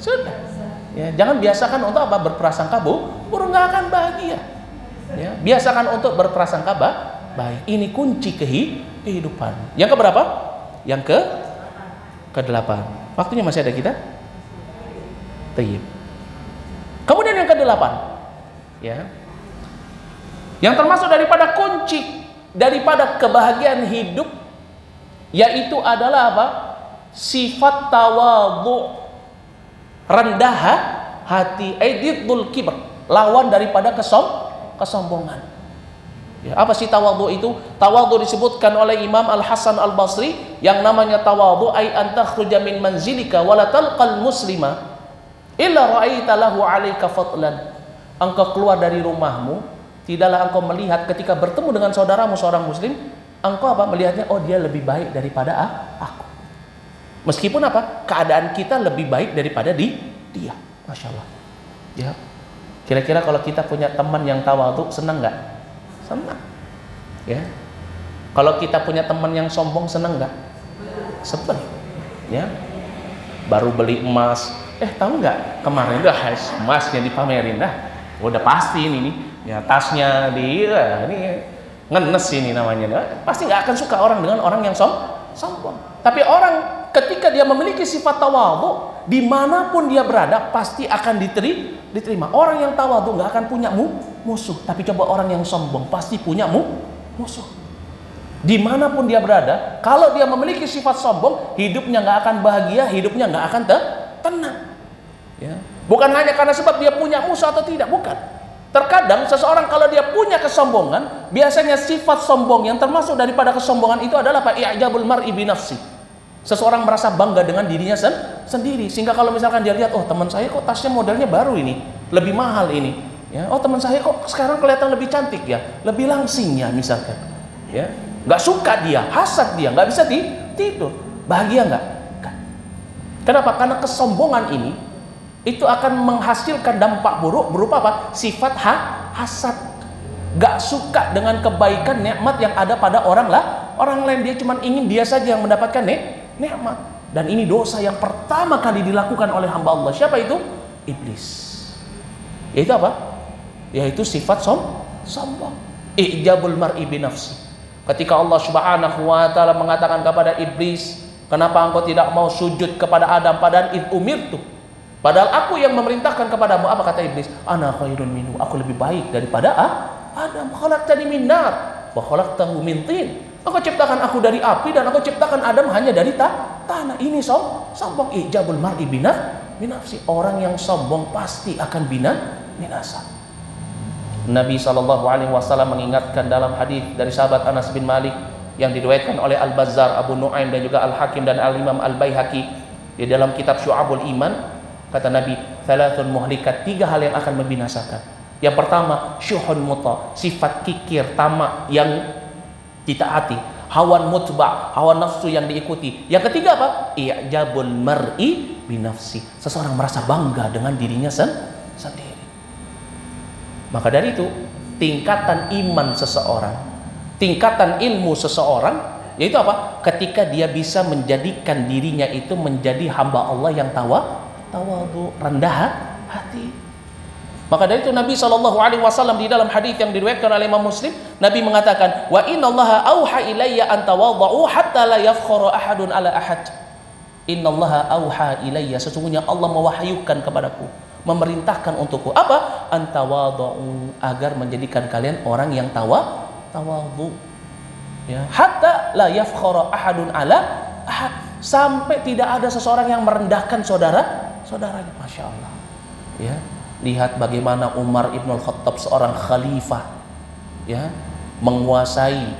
sudah. Ya, jangan biasakan untuk apa? Berprasangka buruk, nggak akan bahagia. Ya, biasakan untuk berprasangka baik. Ini kunci kehidupan. Yang keberapa? Yang ke-8. Waktunya masih ada kita? Tayyib. Kemudian yang ke-8, ya, yang termasuk daripada kunci daripada kebahagiaan hidup, yaitu adalah apa? Sifat tawadhu, rendah hati, aididdul kibr, lawan daripada kesombongan. Ya, apa sih tawadhu itu? Tawadhu disebutkan oleh Imam Al-Hasan Al-Basri, yang namanya tawadhu ay an takhruja min manzilika wa la talqal muslima illa ra'aita lahu 'alaika fadlan. Engkau keluar dari rumahmu, tidaklah engkau melihat ketika bertemu dengan saudaramu seorang muslim, engkau apa? Melihatnya, oh dia lebih baik daripada aku. Meskipun apa? Keadaan kita lebih baik daripada dia. Masya Allah. Ya. Kira-kira kalau kita punya teman yang tawadhu, senang nggak? Senang. Ya. Kalau kita punya teman yang sombong, senang nggak? Sebel. Ya. Baru beli emas, tahu nggak? Kemarin udah emasnya dipamerin, udah pasti ini nih. Ya, tasnya ini ngenes ini namanya. Pasti nggak akan suka orang dengan orang yang sombong. Tapi orang ketika dia memiliki sifat tawadhu, dimanapun dia berada pasti akan diterima. Orang yang tawadhu nggak akan punya musuh. Tapi coba orang yang sombong pasti punya musuh. Dimanapun dia berada, kalau dia memiliki sifat sombong, hidupnya nggak akan bahagia, hidupnya nggak akan tenang. Ya. Bukan hanya karena sebab dia punya musuh atau tidak, bukan. Terkadang seseorang kalau dia punya kesombongan, biasanya sifat sombong yang termasuk daripada kesombongan itu adalah apa? I'jabul mar'i bi nafsi. Seseorang merasa bangga dengan dirinya sendiri, sehingga kalau misalkan dia lihat, oh teman saya kok tasnya modelnya baru ini, lebih mahal ini, ya, oh teman saya kok sekarang kelihatan lebih cantik ya, lebih langsing ya misalkan, ya, nggak suka dia, hasad dia, nggak bisa tidur, bahagia nggak? Kenapa? Karena kesombongan ini itu akan menghasilkan dampak buruk berupa apa? Sifat hasad, nggak suka dengan kebaikan nikmat yang ada pada orang lain, dia cuma ingin dia saja yang mendapatkan nikmat. Dan ini dosa yang pertama kali dilakukan oleh hamba Allah. Siapa itu? Iblis. Yaitu apa? Yaitu sifat sombong. I'jabul mar'i bi nafsi. Ketika Allah Subhanahu wa taala mengatakan kepada iblis, kenapa engkau tidak mau sujud kepada Adam padahal id umirtu? Padahal aku yang memerintahkan kepadamu. Apa kata iblis? Ana khairun minhu. Aku lebih baik daripada Adam. Khalaqtani min nar wa khalaqtahu min tin. Engkau ciptakan aku dari api dan aku ciptakan Adam hanya dari tanah. Ini sombong. Ijabul mar'i bi nafsi. Orang yang sombong pasti akan binasa. Nabi SAW mengingatkan dalam hadis dari sahabat Anas bin Malik yang diriwayatkan oleh Al-Bazzar, Abu Nuaim dan juga Al-Hakim dan Al-Imam Al-Baihaqi di dalam kitab Syu'abul Iman, kata Nabi, thalathun muhlikat, 3 hal yang akan membinasakan. Yang pertama, syuhun muta, sifat kikir, tamak yang ditaati. hawan mutba', hawa nafsu yang diikuti. Yang ketiga apa? I'jabul mar'i binafsi. Seseorang merasa bangga dengan dirinya sendiri. Maka dari itu, tingkatan iman seseorang, tingkatan ilmu seseorang, yaitu apa? Ketika dia bisa menjadikan dirinya itu menjadi hamba Allah yang tawadhu, rendah hati. Maka dari itu Nabi SAW di dalam hadis yang diriwayatkan oleh Imam Muslim, Nabi mengatakan, wa innallaha auha ilayya an tawadhu hatta la yafkhara ahadun ala ahad. Innallaha auha ilayya, sesungguhnya Allah mewahyukan kepadaku, memerintahkan untukku apa? An tawadhu, agar menjadikan kalian orang yang tawadhu. Ya, hatta la yafkhara ahadun ala ahad, sampai tidak ada seseorang yang merendahkan saudaranya. Masya Allah. Ya, lihat bagaimana Umar ibn al-Khattab, seorang khalifah, ya, menguasai,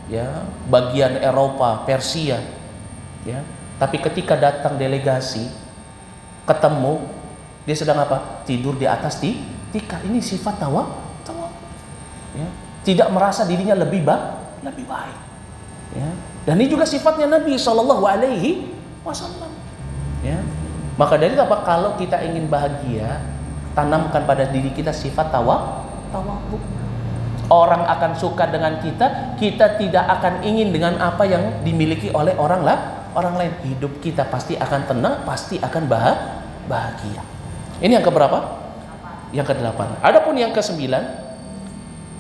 ya, bagian Eropa, Persia, ya. Tapi ketika datang delegasi, ketemu, dia sedang apa? Tidur di atas tikar. Ini sifat tawadhu. Ya. Tidak merasa dirinya lebih baik. Ya. Dan ini juga sifatnya Nabi SAW. Ya. Maka dari itu apa? Kalau kita ingin bahagia, tanamkan pada diri kita sifat tawadhu. Orang akan suka dengan kita, kita tidak akan ingin dengan apa yang dimiliki oleh orang lain. Hidup kita pasti akan tenang, pasti akan bahagia. Ini yang keberapa? Yang ke-8. Adapun yang ke-9,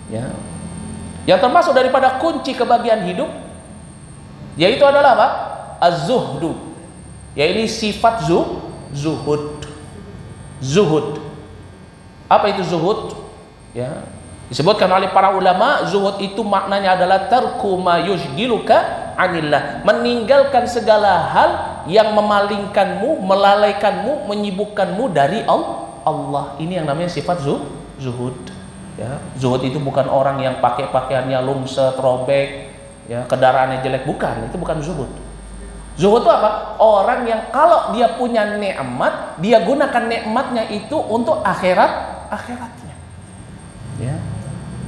ya, yang termasuk daripada kunci kebahagiaan hidup, yaitu adalah apa? Az-zuhdu. Yaitu sifat zuhud. Apa itu zuhud? Ya, disebutkan oleh para ulama, zuhud itu maknanya adalah tarku ma yushgiluka anillah, meninggalkan segala hal yang memalingkanmu, melalaikanmu, menyibukkanmu dari Allah. Ini yang namanya sifat zuhud. Ya, zuhud itu bukan orang yang pakai pakaiannya lumset, robek, ya, kendaraannya jelek, bukan. Itu bukan zuhud. Zuhud itu apa? Orang yang kalau dia punya nikmat, dia gunakan nikmatnya itu untuk akhiratnya. Ya.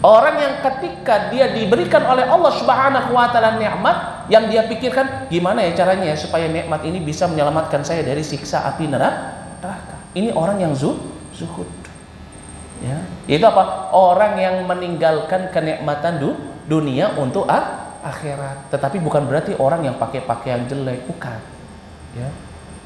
Orang yang ketika dia diberikan oleh Allah Subhanahu wa taala nikmat, yang dia pikirkan gimana ya caranya ya supaya nikmat ini bisa menyelamatkan saya dari siksa api neraka. Ini orang yang zuhud. Ya. Itu apa? Orang yang meninggalkan kenikmatan dunia untuk akhirat. Tetapi bukan berarti orang yang pakai pakaian jelek, bukan. Ya.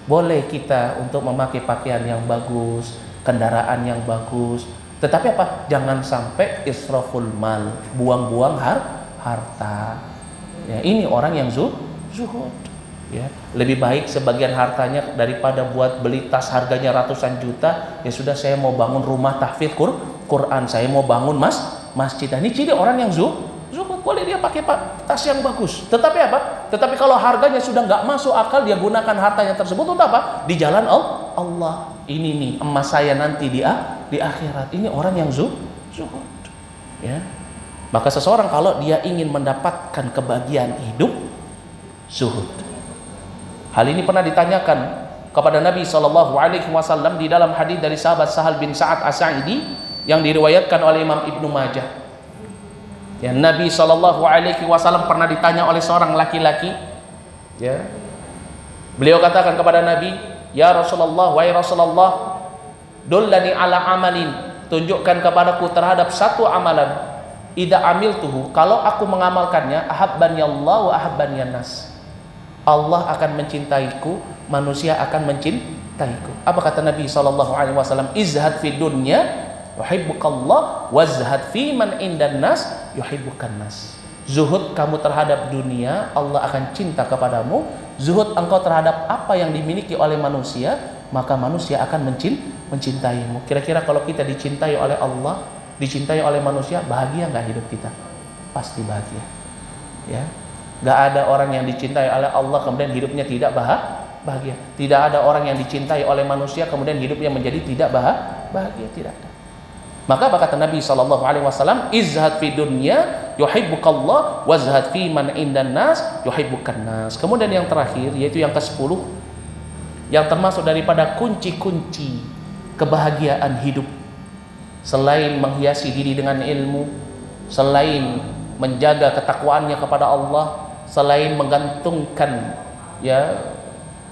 Boleh kita untuk memakai pakaian yang bagus, kendaraan yang bagus, tetapi apa? Jangan sampai israful mal, buang-buang harta. Ya, ini orang yang zuhud. Ya, lebih baik sebagian hartanya daripada buat beli tas harganya ratusan juta, ya sudah, saya mau bangun rumah tahfidz Quran, saya mau bangun masjid. Ini ciri orang yang zuhud. Boleh dia pakai tas yang bagus, tetapi apa? Tetapi kalau harganya sudah nggak masuk akal, dia gunakan hartanya tersebut untuk apa? Di jalan Allah. Ini nih emas saya nanti di akhirat. Ini orang yang zuhud. Ya. Maka seseorang kalau dia ingin mendapatkan kebahagiaan hidup, zuhud. Hal ini pernah ditanyakan kepada Nabi SAW di dalam hadis dari sahabat Sahal bin Sa'ad As-Sa'idi yang diriwayatkan oleh Imam Ibnu Majah. Ya, Nabi SAW pernah ditanya oleh seorang laki-laki. Ya, beliau katakan kepada Nabi, ya Rasulullah, wahai Rasulullah, dullani ala amalin, tunjukkan kepadaku terhadap satu amalan, idza amiltuhu, kalau aku mengamalkannya, ahabbani Allah wa ahabbani nas, Allah akan mencintaiku, manusia akan mencintaiku. Apa kata Nabi SAW? Izhad fi dunya yuhibbukallah wazhad fi man indan nas yuhibbukan nas. Zuhud kamu terhadap dunia, Allah akan cinta kepadamu. Zuhud engkau terhadap apa yang dimiliki oleh manusia, maka manusia akan mencintaimu. Kira-kira kalau kita dicintai oleh Allah, dicintai oleh manusia, bahagia nggak hidup kita? Pasti bahagia. Ya, nggak ada orang yang dicintai oleh Allah kemudian hidupnya tidak bahagia. Tidak ada orang yang dicintai oleh manusia kemudian hidupnya menjadi tidak bahagia. Tidak ada. Maka apa kata Nabi SAW? Izhad fi dunya yuhibbukallah wazhad fi man indan nas yuhibbukan nas. Kemudian yang terakhir, yaitu yang ke-10, yang termasuk daripada kunci-kunci kebahagiaan hidup, selain menghiasi diri dengan ilmu, selain menjaga ketakwaannya kepada Allah, selain menggantungkan ya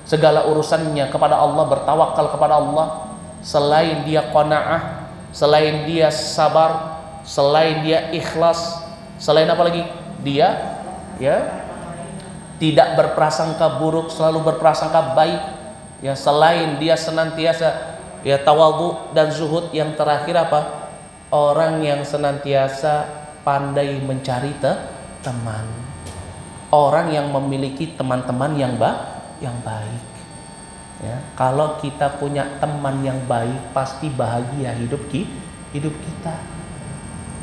segala urusannya kepada Allah, bertawakal kepada Allah, selain dia qanaah, selain dia sabar, selain dia ikhlas, selain apa lagi? Dia ya tidak berprasangka buruk, selalu berprasangka baik. Ya, selain dia senantiasa ya tawadhu dan zuhud, yang terakhir apa? Orang yang senantiasa pandai mencari teman. Orang yang memiliki teman-teman yang baik. Ya, kalau kita punya teman yang baik, pasti bahagia hidup kita.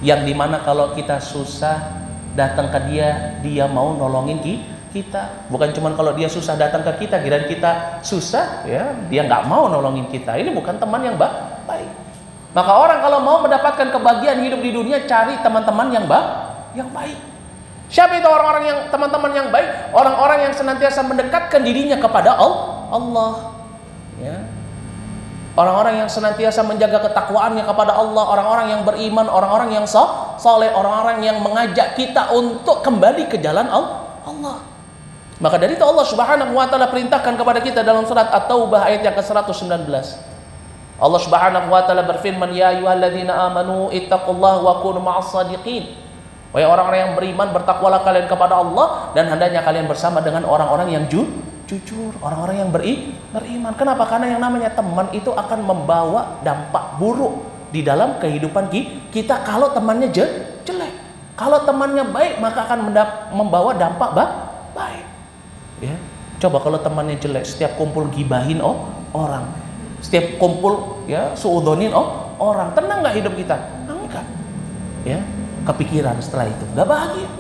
Yang dimana kalau kita susah datang ke dia mau nolongin kita. Bukan cuma kalau dia susah datang ke kita, kirain kita susah ya dia nggak mau nolongin kita. Ini bukan teman yang baik. Maka orang kalau mau mendapatkan kebahagiaan hidup di dunia, cari teman-teman yang baik. Siapa itu orang-orang yang teman-teman yang baik? Orang-orang yang senantiasa mendekatkan dirinya kepada Allah. Ya. Orang-orang yang senantiasa menjaga ketakwaannya kepada Allah, orang-orang yang beriman, orang-orang yang saleh, orang-orang yang mengajak kita untuk kembali ke jalan Allah. Maka dari itu Allah Subhanahu wa taala perintahkan kepada kita dalam surat At-Taubah ayat yang ke-119. Allah Subhanahu wa taala berfirman, "Ya ayyuhalladzina amanu ittaqullaha wa kunu ma'as shadiqin." Wahai orang-orang yang beriman, bertakwalah kalian kepada Allah dan hendaknya kalian bersama dengan orang-orang yang jujur, orang-orang yang beriman. Kenapa? Karena yang namanya teman itu akan membawa dampak buruk di dalam kehidupan kita kalau temannya jelek. Kalau temannya baik, maka akan membawa dampak baik. Ya. Coba kalau temannya jelek, setiap kumpul gibahin orang, setiap kumpul ya suudzonin orang, tenang nggak hidup kita? Enggak. Ya, kepikiran setelah itu, nggak bahagia.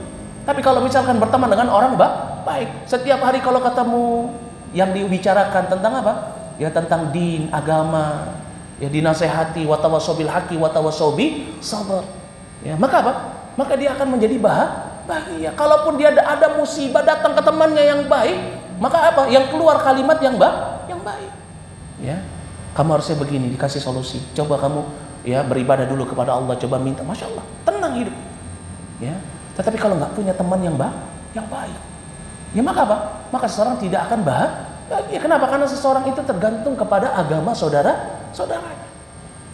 Tapi kalau misalkan berteman dengan orang baik, setiap hari kalau ketemu, yang dibicarakan tentang apa? Ya tentang din, agama, ya dinasehati, watawasau bil haqqi watawasau bis sabr. Ya, maka apa? Maka dia akan menjadi bahagia. Kalaupun dia ada musibah datang ke temannya yang baik, maka apa? Yang keluar kalimat yang baik. Ya, kamu harusnya begini, dikasih solusi. Coba kamu ya beribadah dulu kepada Allah, coba minta, masya Allah, tenang hidup. Ya, tetapi kalau nggak punya teman yang baik, ya maka apa? Maka seseorang tidak akan bahagia. Kenapa? Karena seseorang itu tergantung kepada agama saudara-saudaranya.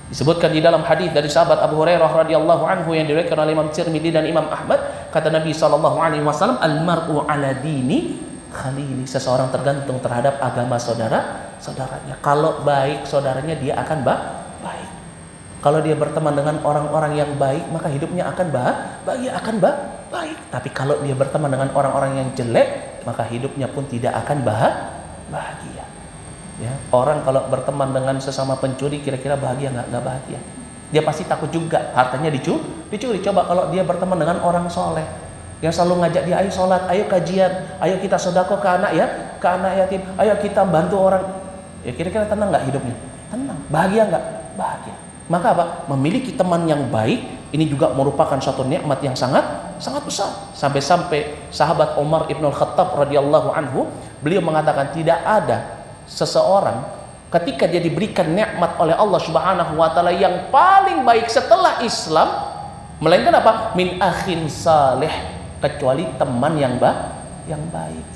Disebutkan di dalam hadis dari sahabat Abu Hurairah radhiyallahu anhu yang diriwayatkan oleh Imam Tirmidzi dan Imam Ahmad, kata Nabi sallallahu alaihi wasallam, "Al-mar'u 'ala dini khalili." Seseorang tergantung terhadap agama saudaranya. Kalau baik saudaranya, dia akan baik. Kalau dia berteman dengan orang-orang yang baik, maka hidupnya akan bahagia, akan baik. Tapi kalau dia berteman dengan orang-orang yang jelek, maka hidupnya pun tidak akan bahagia. Ya, orang kalau berteman dengan sesama pencuri, kira-kira bahagia nggak? Nggak bahagia. Dia pasti takut juga hartanya dicuri. Coba kalau dia berteman dengan orang soleh yang selalu ngajak dia, ayo sholat, ayo kajian, ayo kita sedekah ke anak yatim, ayo kita bantu orang. Ya kira-kira tenang nggak hidupnya? Tenang. Bahagia nggak? Bahagia. Maka apa? Memiliki teman yang baik ini juga merupakan suatu nikmat yang sangat besar. Sampai-sampai sahabat Umar Ibn Khattab radhiyallahu anhu, beliau mengatakan tidak ada seseorang ketika dia diberikan nikmat oleh Allah Subhanahu wa taala yang paling baik setelah Islam, melainkan apa? Min akhin salih, kecuali teman yang baik,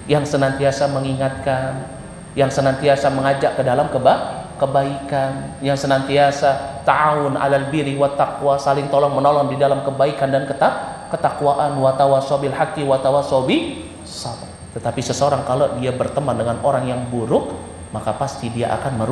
yang senantiasa mengingatkan, yang senantiasa mengajak ke dalam kebaikan, yang senantiasa ta'awun 'alal birri wat taqwa, saling tolong menolong di dalam kebaikan dan ketakwaan, wa tawassaw bil haqqi wa tawassaw bis sabr. Tetapi seseorang kalau dia berteman dengan orang yang buruk, maka pasti dia akan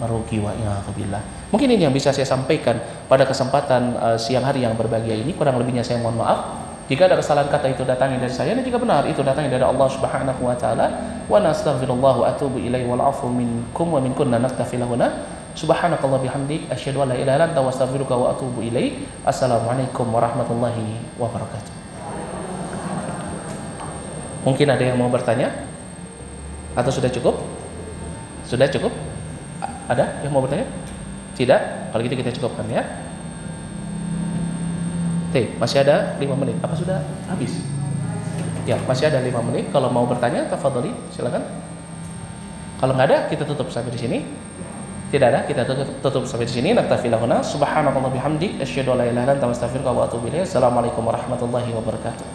merugi, wa iyadzubillah. Mungkin ini yang bisa saya sampaikan pada kesempatan siang hari yang berbahagia ini. Kurang lebihnya saya mohon maaf. Jika ada kesalahan kata itu datangnya dari saya, dan jika benar itu datangnya dari Allah Subhanahu wa taala. Wa nastaghfirullah wa atubu ilaihi wal 'afu minkum wa minkunna nastaghfiruna. Subhanakallah bihamdik asyhadu an la ilaha illa anta astaghfiruka wa atubu ilaik. Assalamualaikum warahmatullahi wabarakatuh. Mungkin ada yang mau bertanya? Atau sudah cukup? Sudah cukup? Ada yang mau bertanya? Tidak? Kalau gitu kita cukupkan ya. Masih ada 5 menit. Apa sudah habis? Ya, masih ada 5 menit. Kalau mau bertanya, tafadhali, silakan. Kalau nggak ada, kita tutup sampai di sini. Tidak ada, kita tutup sampai di sini. Naktafi lahuna. Subhanakallah bihamdik asyhadu an la ilaha illa anta astaghfiruka wa atubu ilaik. Assalamualaikum warahmatullahi wabarakatuh.